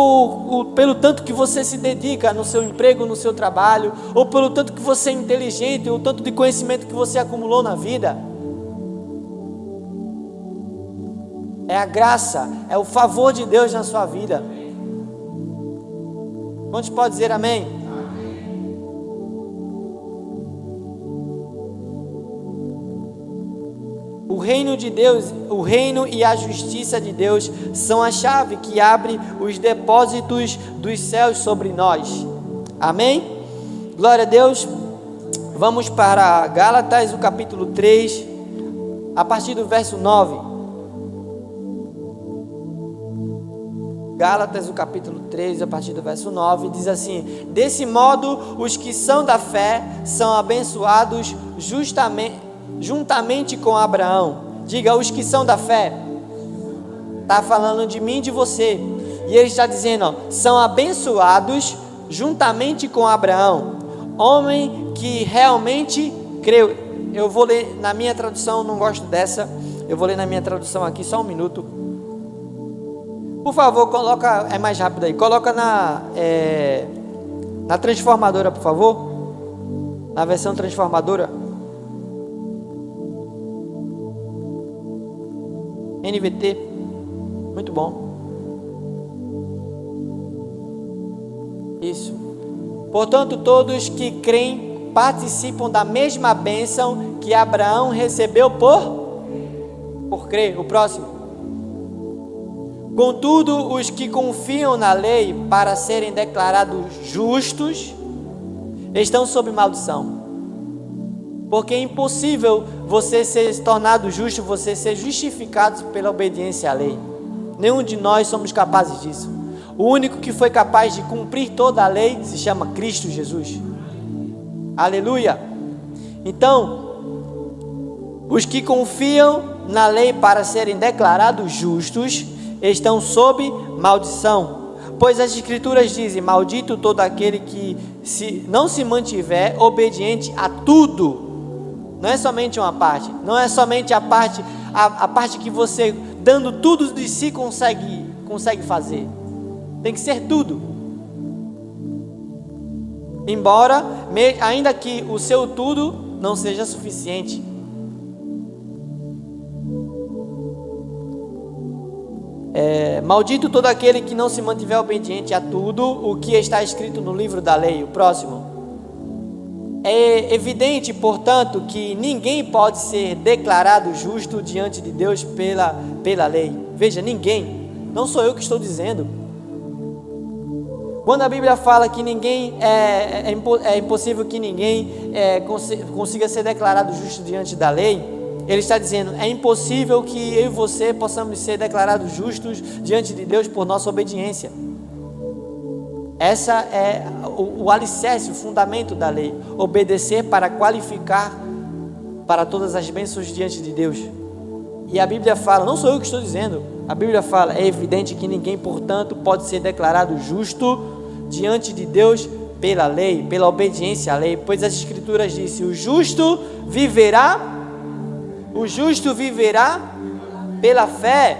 pelo tanto que você se dedica no seu emprego, no seu trabalho, ou pelo tanto que você é inteligente, ou o tanto de conhecimento que você acumulou na vida. É a graça, é o favor de Deus na sua vida. Quantos podem dizer amém? O reino de Deus, o reino e a justiça de Deus são a chave que abre os depósitos dos céus sobre nós. Amém? Glória a Deus. Vamos para Gálatas, o capítulo 3, a partir do verso 9. Gálatas, o capítulo 3, a partir do verso 9, diz assim: desse modo, os que são da fé são abençoados juntamente com Abraão. Diga, os que são da fé. Está falando de mim e de você. E ele está dizendo, são abençoados juntamente com Abraão, homem que realmente creu. Eu vou ler na minha tradução, não gosto dessa. Eu vou ler na minha tradução aqui, só um minuto. Por favor, coloca, é mais rápido aí, coloca na transformadora, por favor, na versão transformadora, NVT, muito bom, isso. Portanto, todos que creem participam da mesma bênção que Abraão recebeu por crer. O próximo. Contudo, os que confiam na lei para serem declarados justos estão sob maldição. Porque é impossível você ser tornado justo, você ser justificado pela obediência à lei. Nenhum de nós somos capazes disso. O único que foi capaz de cumprir toda a lei se chama Cristo Jesus. Aleluia! Então, os que confiam na lei para serem declarados justos estão sob maldição. Pois as Escrituras dizem: maldito todo aquele que não se mantiver obediente a tudo. Não é somente uma parte, não é somente a parte que você, dando tudo de si, consegue fazer. Tem que ser tudo. Embora, ainda que o seu tudo não seja suficiente. Maldito todo aquele que não se mantiver obediente a tudo o que está escrito no livro da lei. O próximo. É evidente, portanto, que ninguém pode ser declarado justo diante de Deus pela lei. Veja, ninguém. Não sou eu que estou dizendo. Quando a Bíblia fala que ninguém é impossível que ninguém consiga ser declarado justo diante da lei, ele está dizendo: é impossível que eu e você possamos ser declarados justos diante de Deus por nossa obediência. Essa é o alicerce, o fundamento da lei. Obedecer para qualificar para todas as bênçãos diante de Deus. E a Bíblia fala, não sou eu que estou dizendo, a Bíblia fala: é evidente que ninguém, portanto, pode ser declarado justo diante de Deus pela lei, pela obediência à lei, pois as Escrituras dizem: o justo viverá pela fé.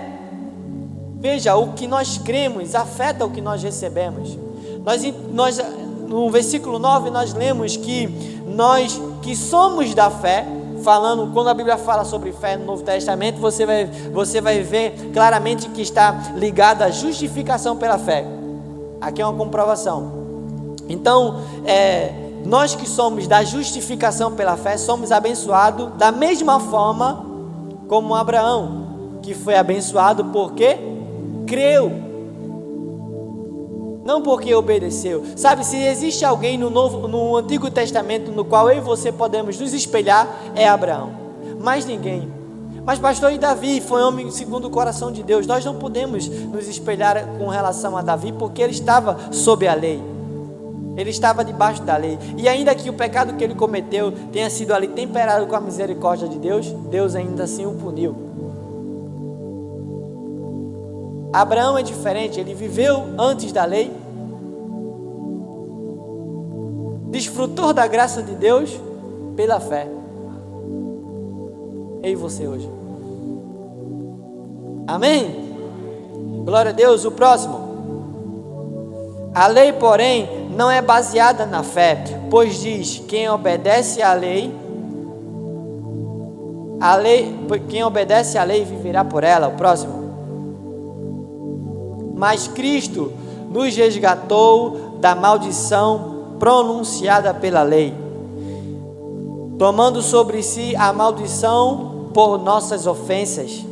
Veja, o que nós cremos afeta o que nós recebemos. Nós no versículo 9 nós lemos que nós que somos da fé, falando, quando a Bíblia fala sobre fé no Novo Testamento, você vai ver claramente que está ligada à justificação pela fé. Aqui é uma comprovação. Então, nós que somos da justificação pela fé, somos abençoados da mesma forma como Abraão, que foi abençoado porque creu, não porque obedeceu. Sabe, se existe alguém no Antigo Testamento no qual eu e você podemos nos espelhar, é Abraão. Mais ninguém. Mas pastor, e Davi foi homem segundo o coração de Deus? Nós não podemos nos espelhar com relação a Davi, porque ele estava sob a lei. Ele estava debaixo da lei. E ainda que o pecado que ele cometeu tenha sido ali temperado com a misericórdia de Deus, Deus ainda assim o puniu. Abraão é diferente, ele viveu antes da lei, desfrutou da graça de Deus pela fé. Eu e você hoje. Amém? Glória a Deus. O próximo. A lei, porém, não é baseada na fé, pois diz: quem obedece à lei, quem obedece à lei viverá por ela. O próximo. Mas Cristo nos resgatou da maldição pronunciada pela lei, tomando sobre si a maldição por nossas ofensas.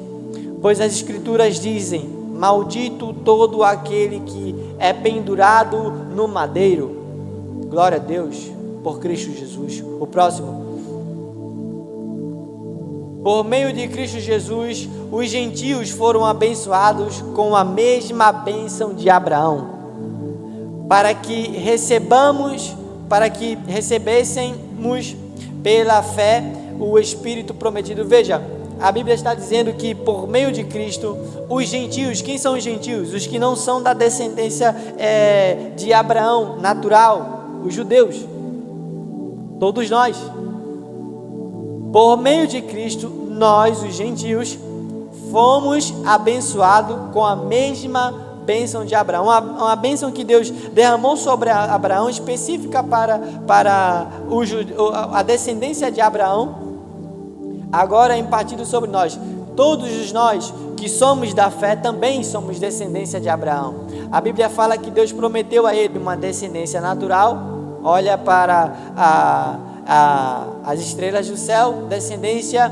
Pois as Escrituras dizem: maldito todo aquele que é pendurado no madeiro. Glória a Deus por Cristo Jesus. O próximo. Por meio de Cristo Jesus, os gentios foram abençoados com a mesma bênção de Abraão, para que recebêssemos pela fé o Espírito prometido. Veja, a Bíblia está dizendo que por meio de Cristo, os gentios, quem são os gentios? Os que não são da descendência de Abraão natural, os judeus, todos nós. Por meio de Cristo, nós, os gentios, fomos abençoados com a mesma bênção de Abraão, uma bênção que Deus derramou sobre Abraão, específica para a descendência de Abraão, agora é impartido sobre nós. Todos nós que somos da fé também somos descendência de Abraão. A Bíblia fala que Deus prometeu a ele uma descendência natural. Olha para as estrelas do céu, descendência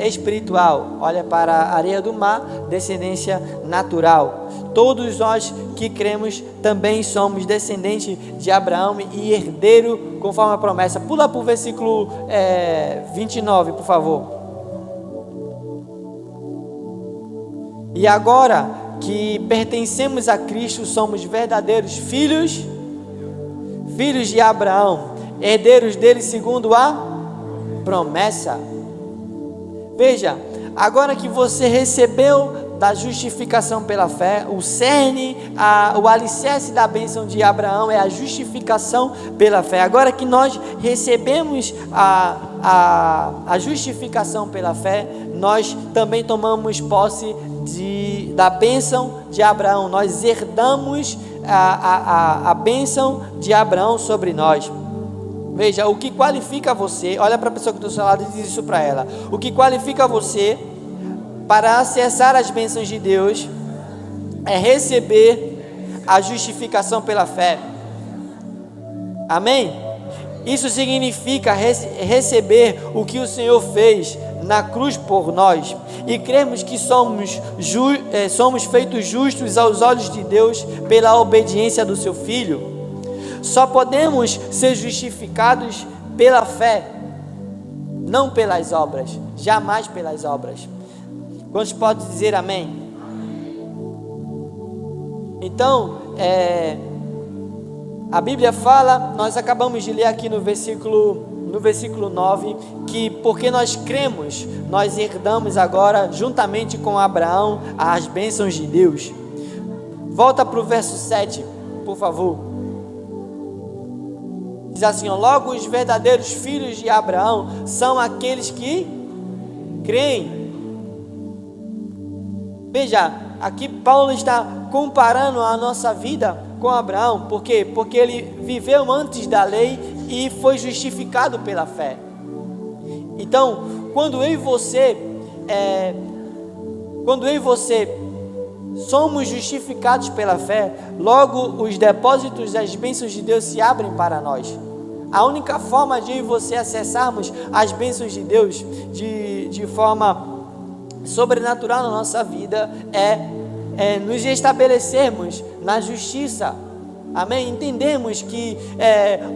espiritual. Olha para a areia do mar, descendência natural. Todos nós que cremos também somos descendentes de Abraão e herdeiro conforme a promessa. Pula para o versículo 29, por favor. E agora que pertencemos a Cristo, somos verdadeiros filhos de Abraão, herdeiros dele segundo a promessa. Veja, agora que você recebeu da justificação pela fé, o cerne, o alicerce da bênção de Abraão é a justificação pela fé. Agora que nós recebemos a justificação pela fé, nós também tomamos posse da bênção de Abraão. Nós herdamos a bênção de Abraão sobre nós. Veja, o que qualifica você, olha para a pessoa que está do seu lado e diz isso para ela: o que qualifica você para acessar as bênçãos de Deus é receber a justificação pela fé. Amém? Isso significa receber o que o Senhor fez na cruz por nós e cremos que somos feitos justos aos olhos de Deus pela obediência do seu Filho. Só podemos ser justificados pela fé, não pelas obras, jamais pelas obras. Quantos podem dizer amém? Então, a Bíblia fala, nós acabamos de ler aqui no versículo 9, que porque nós cremos, nós herdamos agora, juntamente com Abraão, as bênçãos de Deus. Volta para o verso 7, por favor. Diz assim: logo os verdadeiros filhos de Abraão são aqueles que creem. Veja, aqui Paulo está comparando a nossa vida com Abraão. Por quê? Porque ele viveu antes da lei e foi justificado pela fé. Então, quando eu e você somos justificados pela fé, logo os depósitos das bênçãos de Deus se abrem para nós. A única forma de eu e você acessarmos as bênçãos de Deus de forma sobrenatural na nossa vida é nos estabelecermos na justiça. Amém? Entendemos que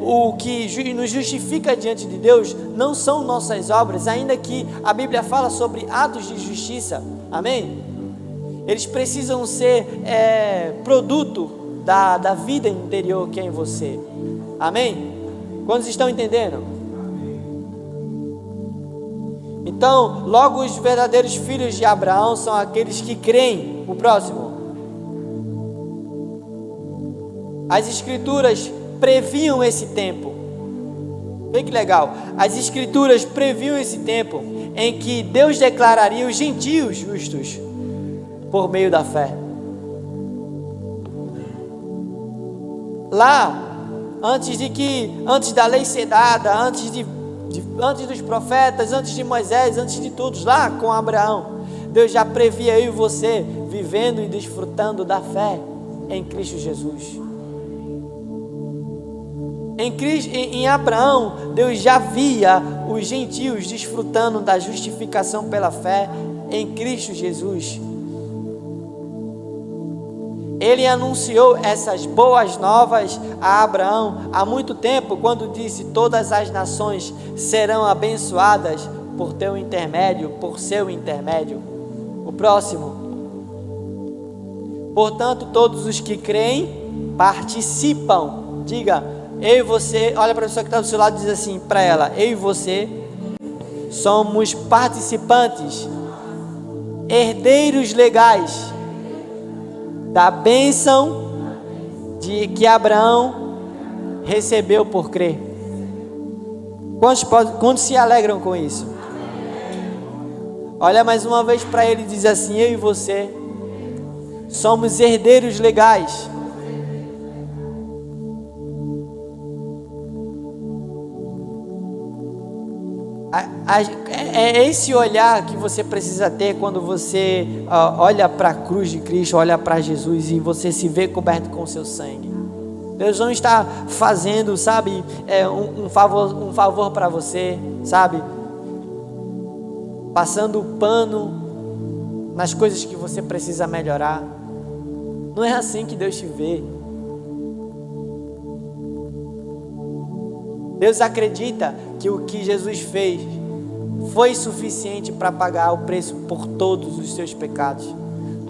o que nos justifica diante de Deus não são nossas obras, ainda que a Bíblia fala sobre atos de justiça. Amém? Eles precisam ser produto da vida interior que é em você. Amém? Quantos estão entendendo? Então, logo os verdadeiros filhos de Abraão são aqueles que creem. O próximo. As Escrituras previam esse tempo. Vê que legal. As Escrituras previam esse tempo em que Deus declararia os gentios justos por meio da fé. Lá, antes da lei ser dada, antes dos profetas, antes de Moisés, antes de todos, lá com Abraão, Deus já previa eu e você vivendo e desfrutando da fé em Cristo Jesus. Em Abraão, Deus já via os gentios desfrutando da justificação pela fé em Cristo Jesus. Ele anunciou essas boas novas a Abraão há muito tempo, quando disse: todas as nações serão abençoadas por teu intermédio, por seu intermédio. O próximo. Portanto, todos os que creem participam. Diga, eu e você, olha para a pessoa que está do seu lado e diz assim para ela: eu e você somos participantes, herdeiros legais da bênção que Abraão recebeu por crer. Quantos se alegram com isso? Olha mais uma vez para ele e diz assim: eu e você somos herdeiros legais. É esse olhar que você precisa ter quando você olha para a cruz de Cristo, olha para Jesus e você se vê coberto com o seu sangue. Deus não está fazendo, sabe, um favor para você, sabe, passando o pano nas coisas que você precisa melhorar. Não é assim que Deus te vê. Deus acredita que o que Jesus fez foi suficiente para pagar o preço por todos os seus pecados,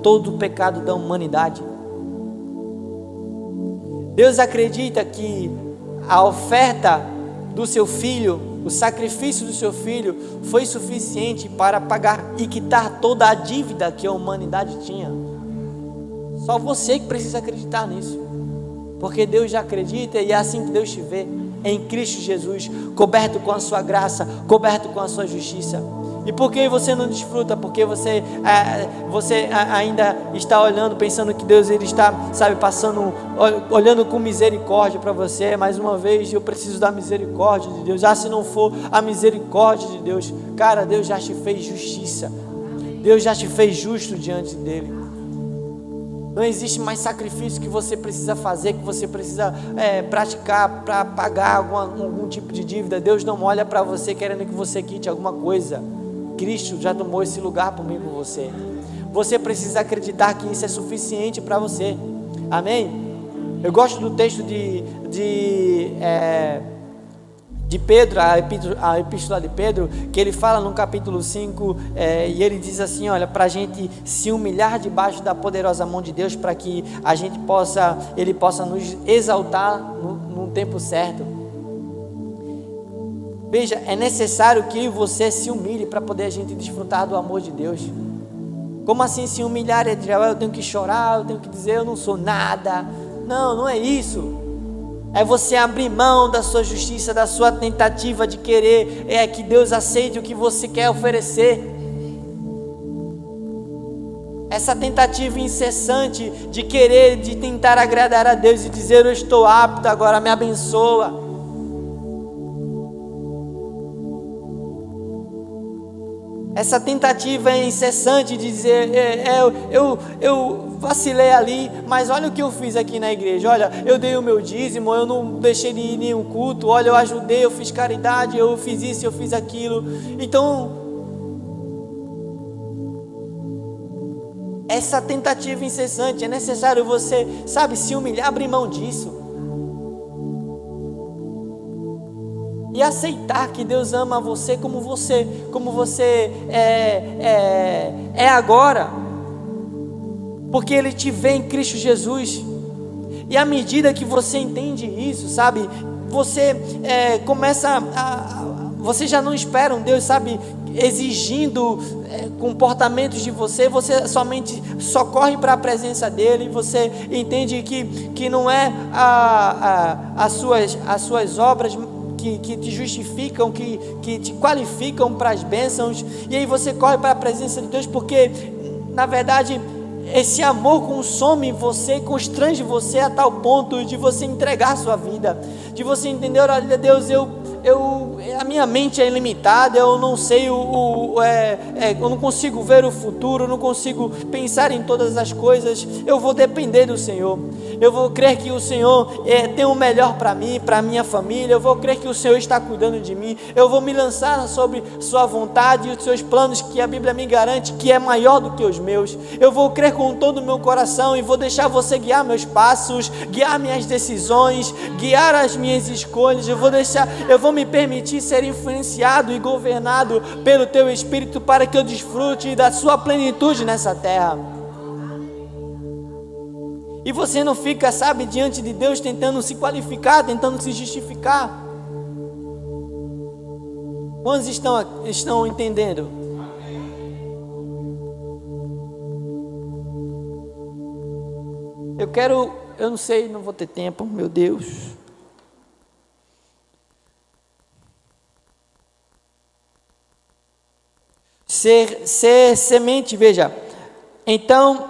todo o pecado da humanidade. Deus acredita que a oferta do seu filho, o sacrifício do seu filho, foi suficiente para pagar e quitar toda a dívida que a humanidade tinha. Só você que precisa acreditar nisso, porque Deus já acredita e é assim que Deus te vê, em Cristo Jesus, coberto com a sua graça, coberto com a sua justiça. E por que você não desfruta? Porque você ainda está olhando, pensando que Deus ele está, sabe, olhando com misericórdia para você. Mais uma vez, eu preciso da misericórdia de Deus. Se não for a misericórdia de Deus, cara, Deus já te fez justiça. Deus já te fez justo diante dele. Não existe mais sacrifício que você precisa fazer, que você precisa praticar para pagar algum tipo de dívida. Deus não olha para você querendo que você quite alguma coisa. Cristo já tomou esse lugar por mim e por você. Você precisa acreditar que isso é suficiente para você. Amém? Eu gosto do texto de Pedro, a epístola de Pedro, que ele fala no capítulo 5, e ele diz assim, olha, para a gente se humilhar debaixo da poderosa mão de Deus, para que a gente ele possa nos exaltar no tempo certo. Veja, é necessário que você se humilhe para poder a gente desfrutar do amor de Deus. Como assim se humilhar? Eu tenho que chorar, eu tenho que dizer eu não sou nada. Não, não é isso. É você abrir mão da sua justiça, da sua tentativa de querer que Deus aceite o que você quer oferecer. Essa tentativa incessante de querer, de tentar agradar a Deus e dizer eu estou apto, agora me abençoa. Essa tentativa incessante de dizer eu vacilei ali, mas olha o que eu fiz aqui na igreja. Olha, eu dei o meu dízimo, eu não deixei de ir em nenhum culto. Olha, eu ajudei, eu fiz caridade, eu fiz isso, eu fiz aquilo. Então, essa tentativa incessante, é necessário você, sabe, se humilhar, abrir mão disso. E aceitar que Deus ama você como você é agora, porque Ele te vê em Cristo Jesus. E à medida que você entende isso, sabe, você você já não espera um Deus, sabe, exigindo comportamentos de você. Você somente corre para a presença dEle. Você entende que não é as suas obras que te justificam, que te qualificam para as bênçãos, e aí você corre para a presença de Deus, porque na verdade esse amor consome você, constrange você a tal ponto de você entregar sua vida, de você entender, olha Deus, a minha mente é ilimitada, eu não sei, eu não consigo ver o futuro, eu não consigo pensar em todas as coisas, eu vou depender do Senhor, eu vou crer que o Senhor tem o melhor para mim, para minha família, eu vou crer que o Senhor está cuidando de mim, eu vou me lançar sobre sua vontade e os seus planos, que a Bíblia me garante que é maior do que os meus. Eu vou crer com todo o meu coração e vou deixar você guiar meus passos, guiar minhas decisões, guiar as minhas escolhas. Eu vou me permitir ser influenciado e governado pelo teu Espírito, para que eu desfrute da sua plenitude nessa terra. E você não fica, sabe, diante de Deus tentando se qualificar, tentando se justificar. Quantos estão entendendo? Eu não sei, não vou ter tempo, meu Deus. ser semente, veja. Então,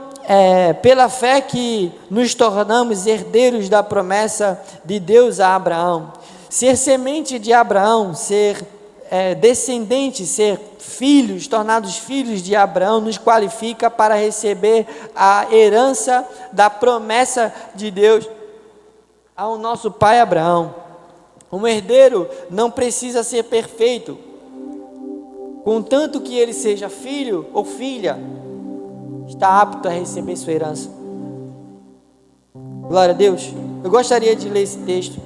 pela fé que nos tornamos herdeiros da promessa de Deus a Abraão. Ser semente de Abraão, ser descendente, ser filhos, tornados filhos de Abraão, nos qualifica para receber a herança da promessa de Deus ao nosso pai Abraão. Um herdeiro não precisa ser perfeito, contanto que ele seja filho ou filha, está apto a receber sua herança. Glória a Deus. Eu gostaria de ler esse texto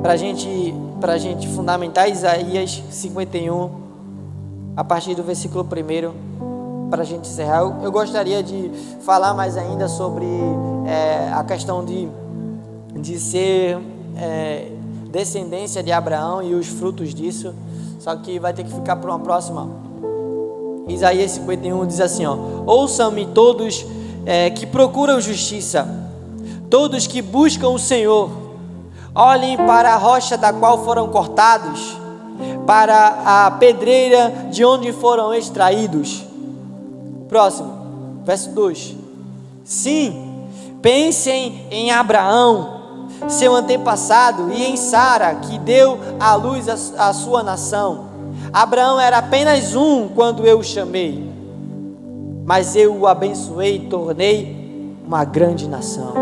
para a gente fundamentar Isaías 51, a partir do versículo 1, para a gente encerrar. Eu gostaria de falar mais ainda sobre a questão de ser descendência de Abraão e os frutos disso, só que vai ter que ficar para uma próxima. Isaías 51 diz assim, ouçam-me todos que procuram justiça, todos que buscam o Senhor, olhem para a rocha da qual foram cortados, para a pedreira de onde foram extraídos. Próximo, verso 2. Sim, pensem em Abraão, seu antepassado, e em Sara, que deu à luz a sua nação. Abraão era apenas um quando eu o chamei, mas eu o abençoei e tornei uma grande nação.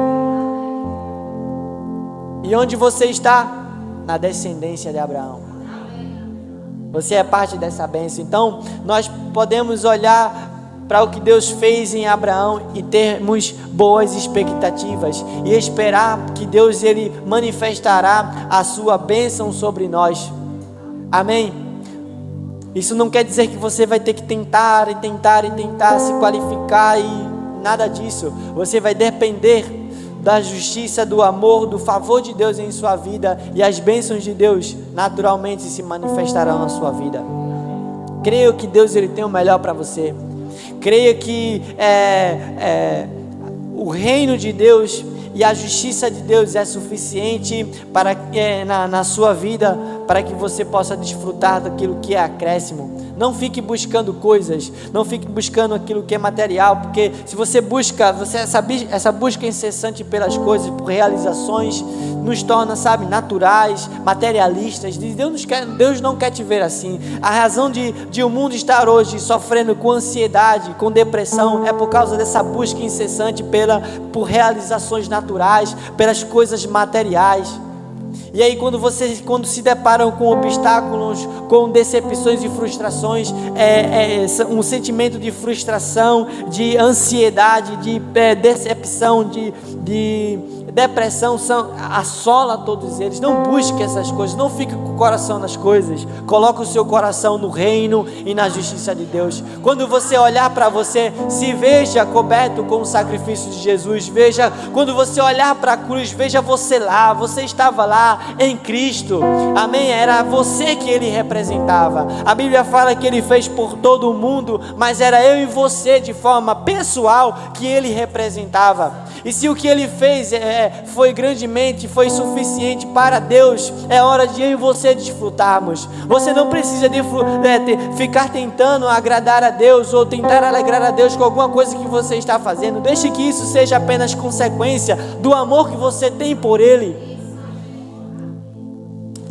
E onde você está? Na descendência de Abraão. Você é parte dessa bênção. Então, nós podemos olhar para o que Deus fez em Abraão e termos boas expectativas e esperar que Deus ele manifestará a sua bênção sobre nós. Amém? Isso não quer dizer que você vai ter que tentar se qualificar e nada disso. Você vai depender da justiça, do amor, do favor de Deus em sua vida, e as bênçãos de Deus naturalmente se manifestarão na sua vida. Creio que Deus ele tem o melhor para você. Creia que o reino de Deus e a justiça de Deus é suficiente para na sua vida, para que você possa desfrutar daquilo que é acréscimo. Não fique buscando coisas, não fique buscando aquilo que é material, porque se você busca, essa busca incessante pelas coisas, por realizações, nos torna, naturais, materialistas. Deus não quer te ver assim. A razão de o mundo estar hoje sofrendo com ansiedade, com depressão, é por causa dessa busca incessante por realizações naturais, pelas coisas materiais. E aí quando se deparam com obstáculos, com decepções e frustrações, um sentimento de frustração, de ansiedade, de decepção, de depressão, assola todos eles. Não busque essas coisas, não fique com o coração nas coisas, coloque o seu coração no reino e na justiça de Deus. Quando você olhar para você, se veja coberto com o sacrifício de Jesus. Quando você olhar para a cruz, veja você lá, você estava lá em Cristo, amém? Era você que ele representava. A Bíblia fala que ele fez por todo o mundo, mas era eu e você de forma pessoal que ele representava. E se o que ele fez foi suficiente para Deus, é hora de eu e você desfrutarmos. Você não precisa ficar tentando agradar a Deus ou tentar alegrar a Deus com alguma coisa que você está fazendo. Deixe que isso seja apenas consequência do amor que você tem por Ele.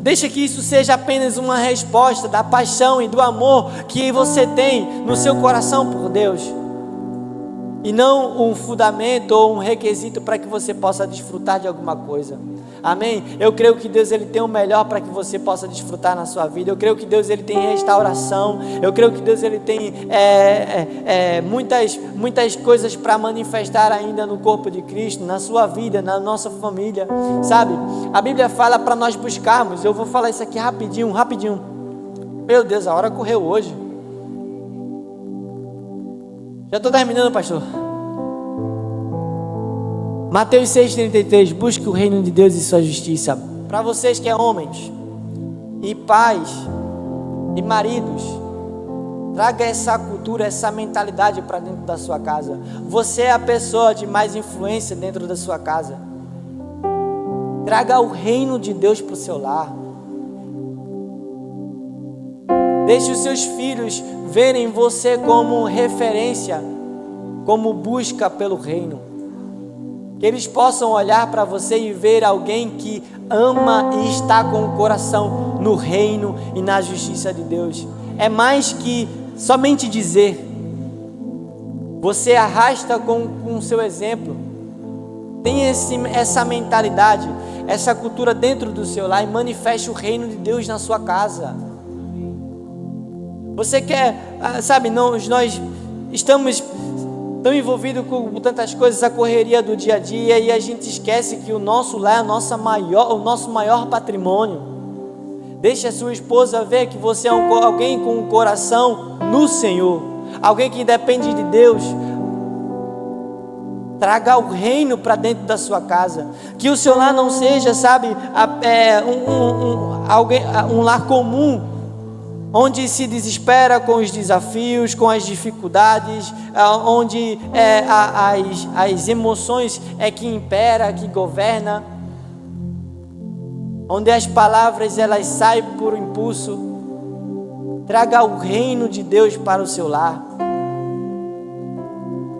Deixa que isso seja apenas uma resposta da paixão e do amor que você tem no seu coração por Deus, e não um fundamento ou um requisito para que você possa desfrutar de alguma coisa. Amém? Eu creio que Deus ele tem o melhor para que você possa desfrutar na sua vida. Eu creio que Deus ele tem restauração. Eu creio que Deus ele tem muitas coisas para manifestar ainda no corpo de Cristo, na sua vida, na nossa família, sabe? A Bíblia fala para nós buscarmos. Eu vou falar isso aqui rapidinho. Meu Deus, a hora correu hoje. Já estou terminando, pastor. Mateus 6,33. Busque o reino de Deus e sua justiça. Para vocês que é homens e pais e maridos, traga essa cultura, essa mentalidade para dentro da sua casa. Você é a pessoa de mais influência dentro da sua casa. Traga o reino de Deus para o seu lar. Deixe os seus filhos verem você como referência, como busca pelo reino. Que eles possam olhar para você e ver alguém que ama e está com o coração no reino e na justiça de Deus. É mais que somente dizer. Você arrasta com o seu exemplo. Tem essa mentalidade, essa cultura dentro do seu lar e manifeste o reino de Deus na sua casa. Você quer, sabe, nós estamos tão envolvidos com tantas coisas, a correria do dia a dia, e a gente esquece que o nosso lar é o nosso maior patrimônio. Deixe a sua esposa ver que você é alguém com um coração no Senhor, alguém que depende de Deus. Traga o reino para dentro da sua casa. Que o seu lar não seja, sabe, um lar comum, onde se desespera com os desafios, com as dificuldades, onde as emoções é que impera, que governa, onde as palavras elas saem por impulso. Traga o reino de Deus para o seu lar.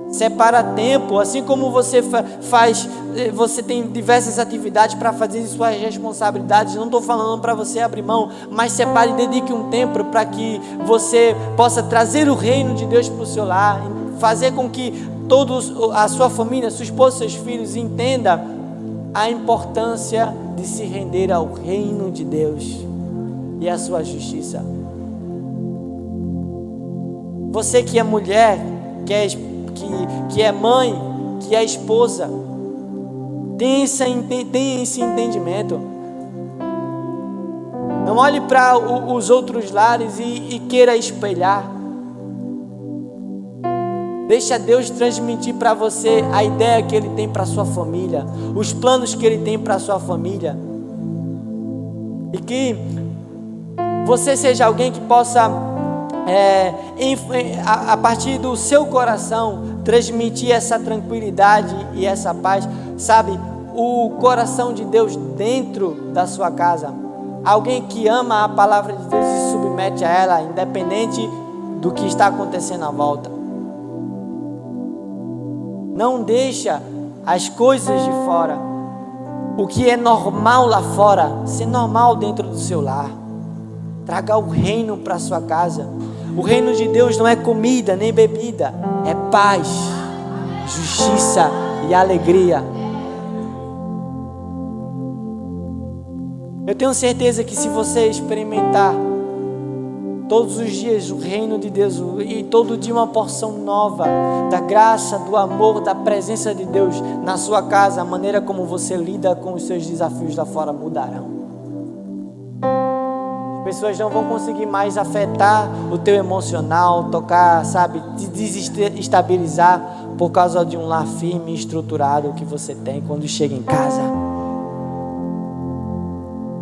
Separa tempo, assim como você faz, você tem diversas atividades para fazer suas responsabilidades. Não estou falando para você abrir mão, mas separe e dedique um tempo para que você possa trazer o reino de Deus para o seu lar, fazer com que todos, a sua família, sua esposa, seus filhos entendam a importância de se render ao reino de Deus e à sua justiça. Você que é mulher, que é mãe, que é esposa, tem esse entendimento. Não olhe para os outros lares e queira espelhar. Deixa Deus transmitir para você a ideia que Ele tem para a sua família, os planos que Ele tem para a sua família, e que você seja alguém que possa a partir do seu coração transmitir essa tranquilidade e essa paz, sabe, o coração de Deus dentro da sua casa. Alguém que ama a palavra de Deus e se submete a ela, independente do que está acontecendo à volta. Não deixa as coisas de fora, o que é normal lá fora, ser normal dentro do seu lar. Traga o reino para sua casa. O reino de Deus não é comida nem bebida, é paz, justiça e alegria. Eu tenho certeza que se você experimentar todos os dias o reino de Deus e todo dia uma porção nova da graça, do amor, da presença de Deus na sua casa, a maneira como você lida com os seus desafios lá fora mudarão. Pessoas não vão conseguir mais afetar o teu emocional, tocar, sabe, te desestabilizar por causa de um lar firme e estruturado que você tem quando chega em casa.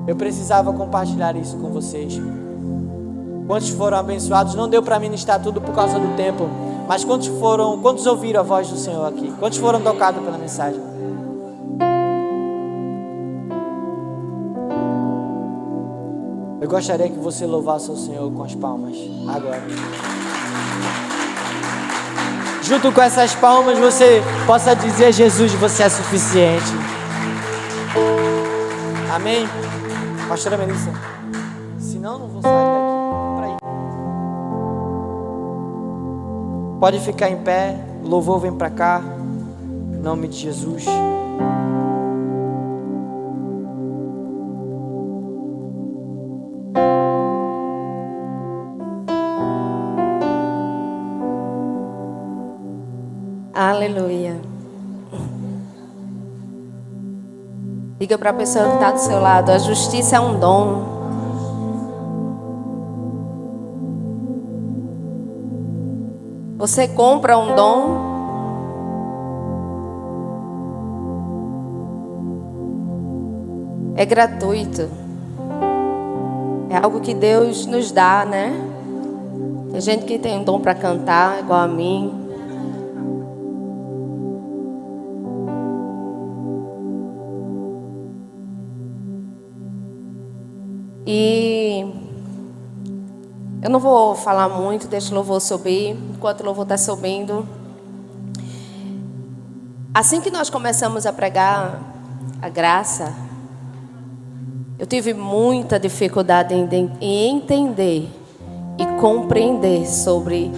Eu precisava compartilhar isso com vocês. Quantos foram abençoados? Não deu para ministrar tudo por causa do tempo, mas quantos ouviram a voz do Senhor aqui? Quantos foram tocados pela mensagem? Eu gostaria que você louvasse o Senhor com as palmas agora. Junto com essas palmas você possa dizer: Jesus, você é suficiente. Amém? Pastora Melissa, senão não vou sair daqui para ir. Pode ficar em pé, o louvor vem para cá, em nome de Jesus. Aleluia. Diga para a pessoa que está do seu lado: a justiça é um dom. Você compra um dom. É gratuito. É algo que Deus nos dá, né? Tem gente que tem um dom para cantar, igual a mim. E Eu não vou falar muito, deixa o louvor subir. Enquanto o louvor está subindo. Assim que nós começamos a pregar a graça, eu tive muita dificuldade em entender e compreender sobre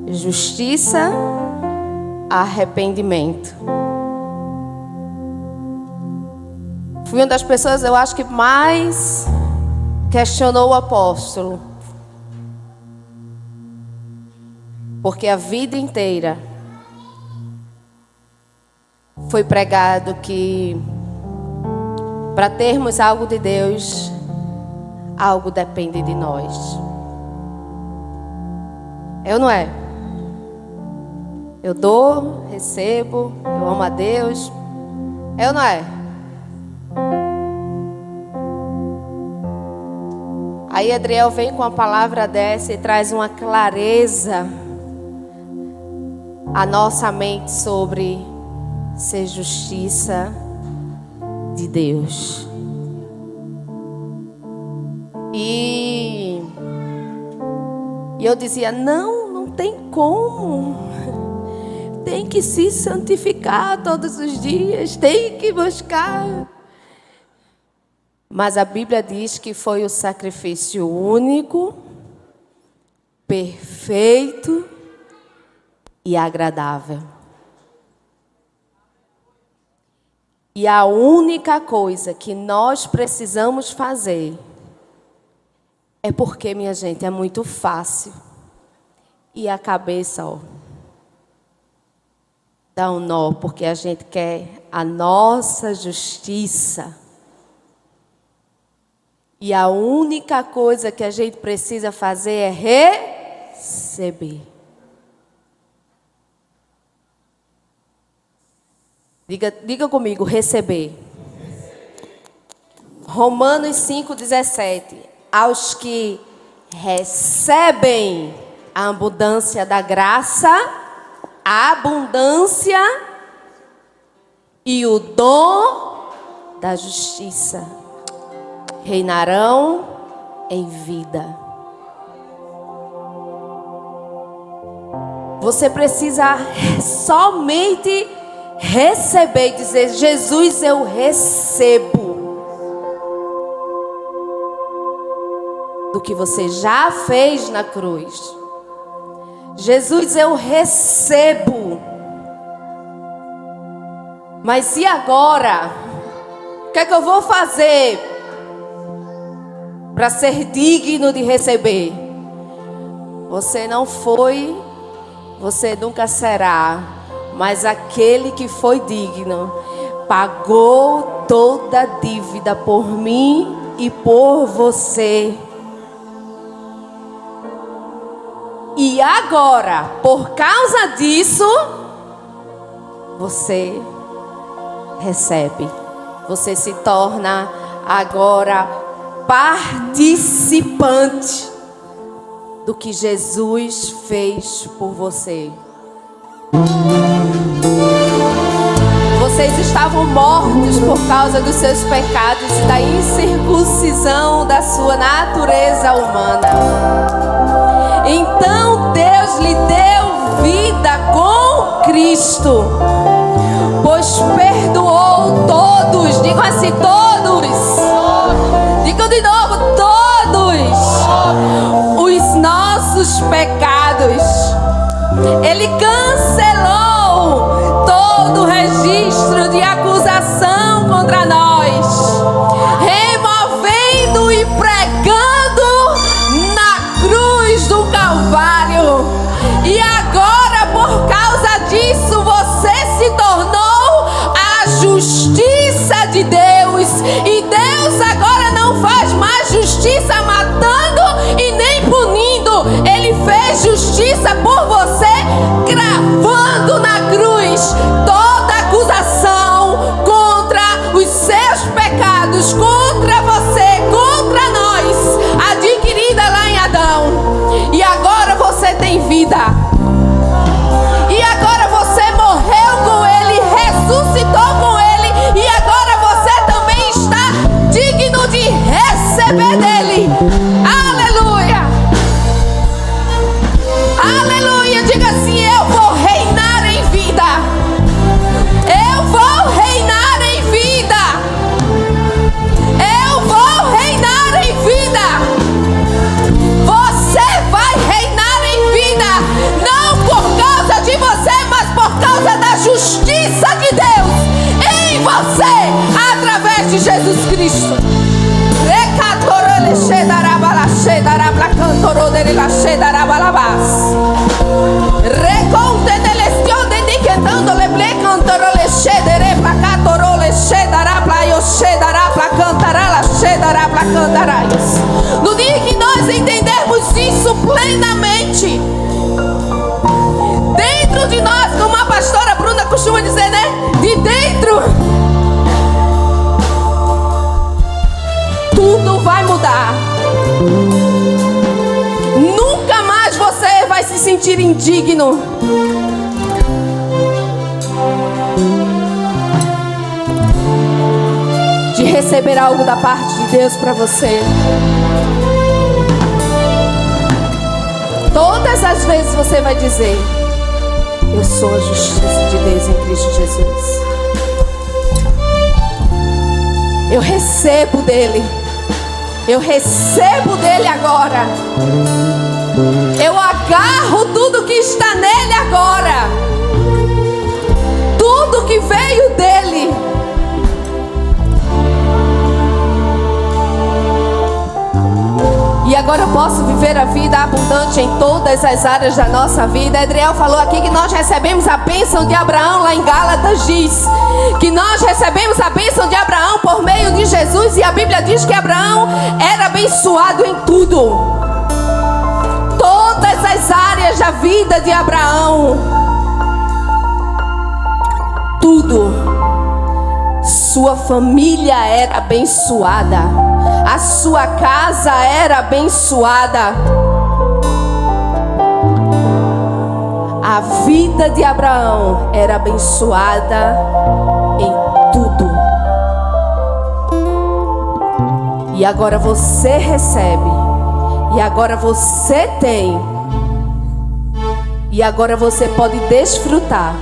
justiça, arrependimento. Fui uma das pessoas, eu acho que mais questionou o apóstolo. Porque a vida inteira foi pregado que para termos algo de Deus, algo depende de nós. Eu não é? Eu dou, recebo, eu amo a Deus. Eu não é? Aí Adriel vem com a palavra dessa e traz uma clareza à nossa mente sobre ser justiça de Deus. E eu dizia, não tem como. Tem que se santificar todos os dias, tem que buscar. Mas a Bíblia diz que foi o sacrifício único, perfeito e agradável. E a única coisa que nós precisamos fazer é porque, minha gente, é muito fácil. E a cabeça, dá um nó, porque a gente quer a nossa justiça. E a única coisa que a gente precisa fazer é receber. Diga comigo, receber. Romanos 5,17. Aos que recebem a abundância da graça, a abundância e o dom da justiça, reinarão em vida. Você precisa somente receber e dizer, Jesus, eu recebo do que você já fez na cruz. Jesus, eu recebo. Mas e agora? O que é que eu vou fazer para ser digno de receber? Você não foi, você nunca será, mas aquele que foi digno pagou toda a dívida por mim e por você. E agora, por causa disso, você recebe. Você se torna agora participante do que Jesus fez por você. Vocês estavam mortos por causa dos seus pecados e da incircuncisão da sua natureza humana. Então Deus lhe deu vida com Cristo, pois perdoou todos. Digam assim, todos. Digam de novo, todos os nossos pecados. Ele cancelou todo o registro de acusação contra nós, removendo e pregando na cruz do Calvário. E agora, por causa disso, você se tornou a justiça de Deus. E Deus agora não faz mais justiça matando e nem punindo. Ele fez justiça por você, justiça de Deus em você, através de Jesus Cristo. No dia que nós entendermos isso plenamente, dentro de nós, como a pastora Bruna costuma dizer, né? De dentro, tudo vai mudar. Nunca mais você vai se sentir indigno. De receber algo da parte de Deus para você. Todas as vezes você vai dizer: eu sou a justiça de Deus em Cristo Jesus. Eu recebo dele. Eu recebo dele agora. Eu agarro tudo que está nele agora. Tudo que veio dele. E agora eu posso viver a vida abundante em todas as áreas da nossa vida. Adriel falou aqui que nós recebemos a bênção de Abraão. Lá em Gálatas diz que nós recebemos a bênção de Abraão por meio de Jesus. E a Bíblia diz que Abraão era abençoado em tudo. Todas as áreas da vida de Abraão. Tudo. Sua família era abençoada. A sua casa era abençoada. A vida de Abraão era abençoada em tudo. E agora você recebe. E agora você tem. E agora você pode desfrutar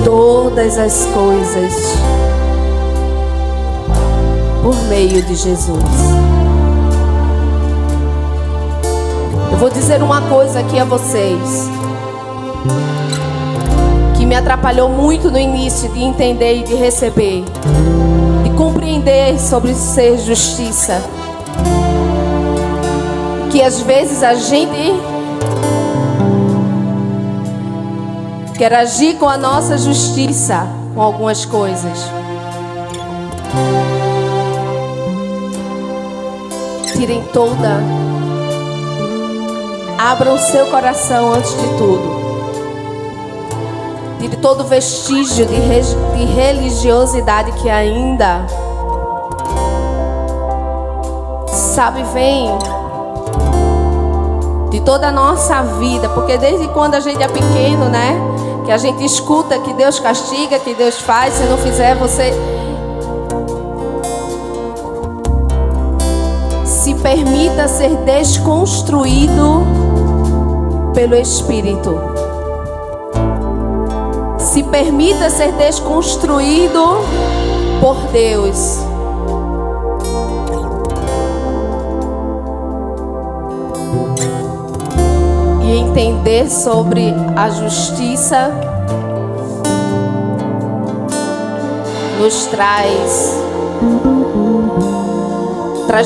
todas as coisas por meio de Jesus. Eu vou dizer uma coisa aqui a vocês que me atrapalhou muito no início de entender e de receber, de compreender sobre ser justiça. Que às vezes a gente quer agir com a nossa justiça com algumas coisas. Tirem toda. Abram o seu coração antes de tudo. Tire todo vestígio de religiosidade que ainda, sabe, vem de toda a nossa vida. Porque desde quando a gente é pequeno, né? Que a gente escuta que Deus castiga, que Deus faz. Se não fizer, você... Se permita ser desconstruído pelo Espírito. Se permita ser desconstruído por Deus. E entender sobre a justiça nos traz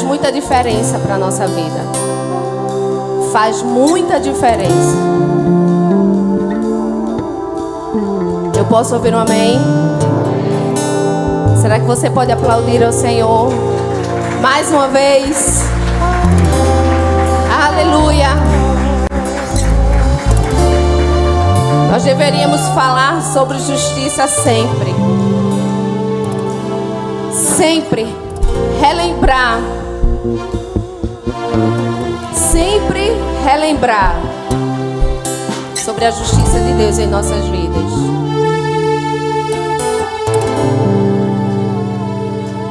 muita diferença para a nossa vida. Faz muita diferença. Eu posso ouvir um amém? Será que você pode aplaudir ao Senhor mais uma vez? Aleluia. Nós deveríamos falar sobre justiça sempre. Sempre relembrar. Sempre relembrar sobre a justiça de Deus em nossas vidas.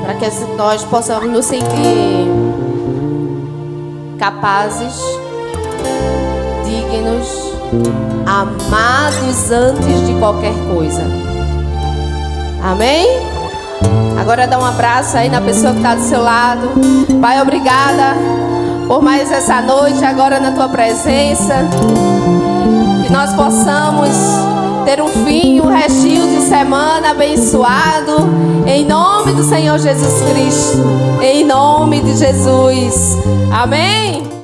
Para que nós possamos nos sentir capazes, dignos, amados antes de qualquer coisa. Amém? Agora dá um abraço aí na pessoa que está do seu lado. Pai, obrigada por mais essa noite agora na tua presença. Que nós possamos ter um fim, um restinho de semana abençoado. Em nome do Senhor Jesus Cristo. Em nome de Jesus. Amém.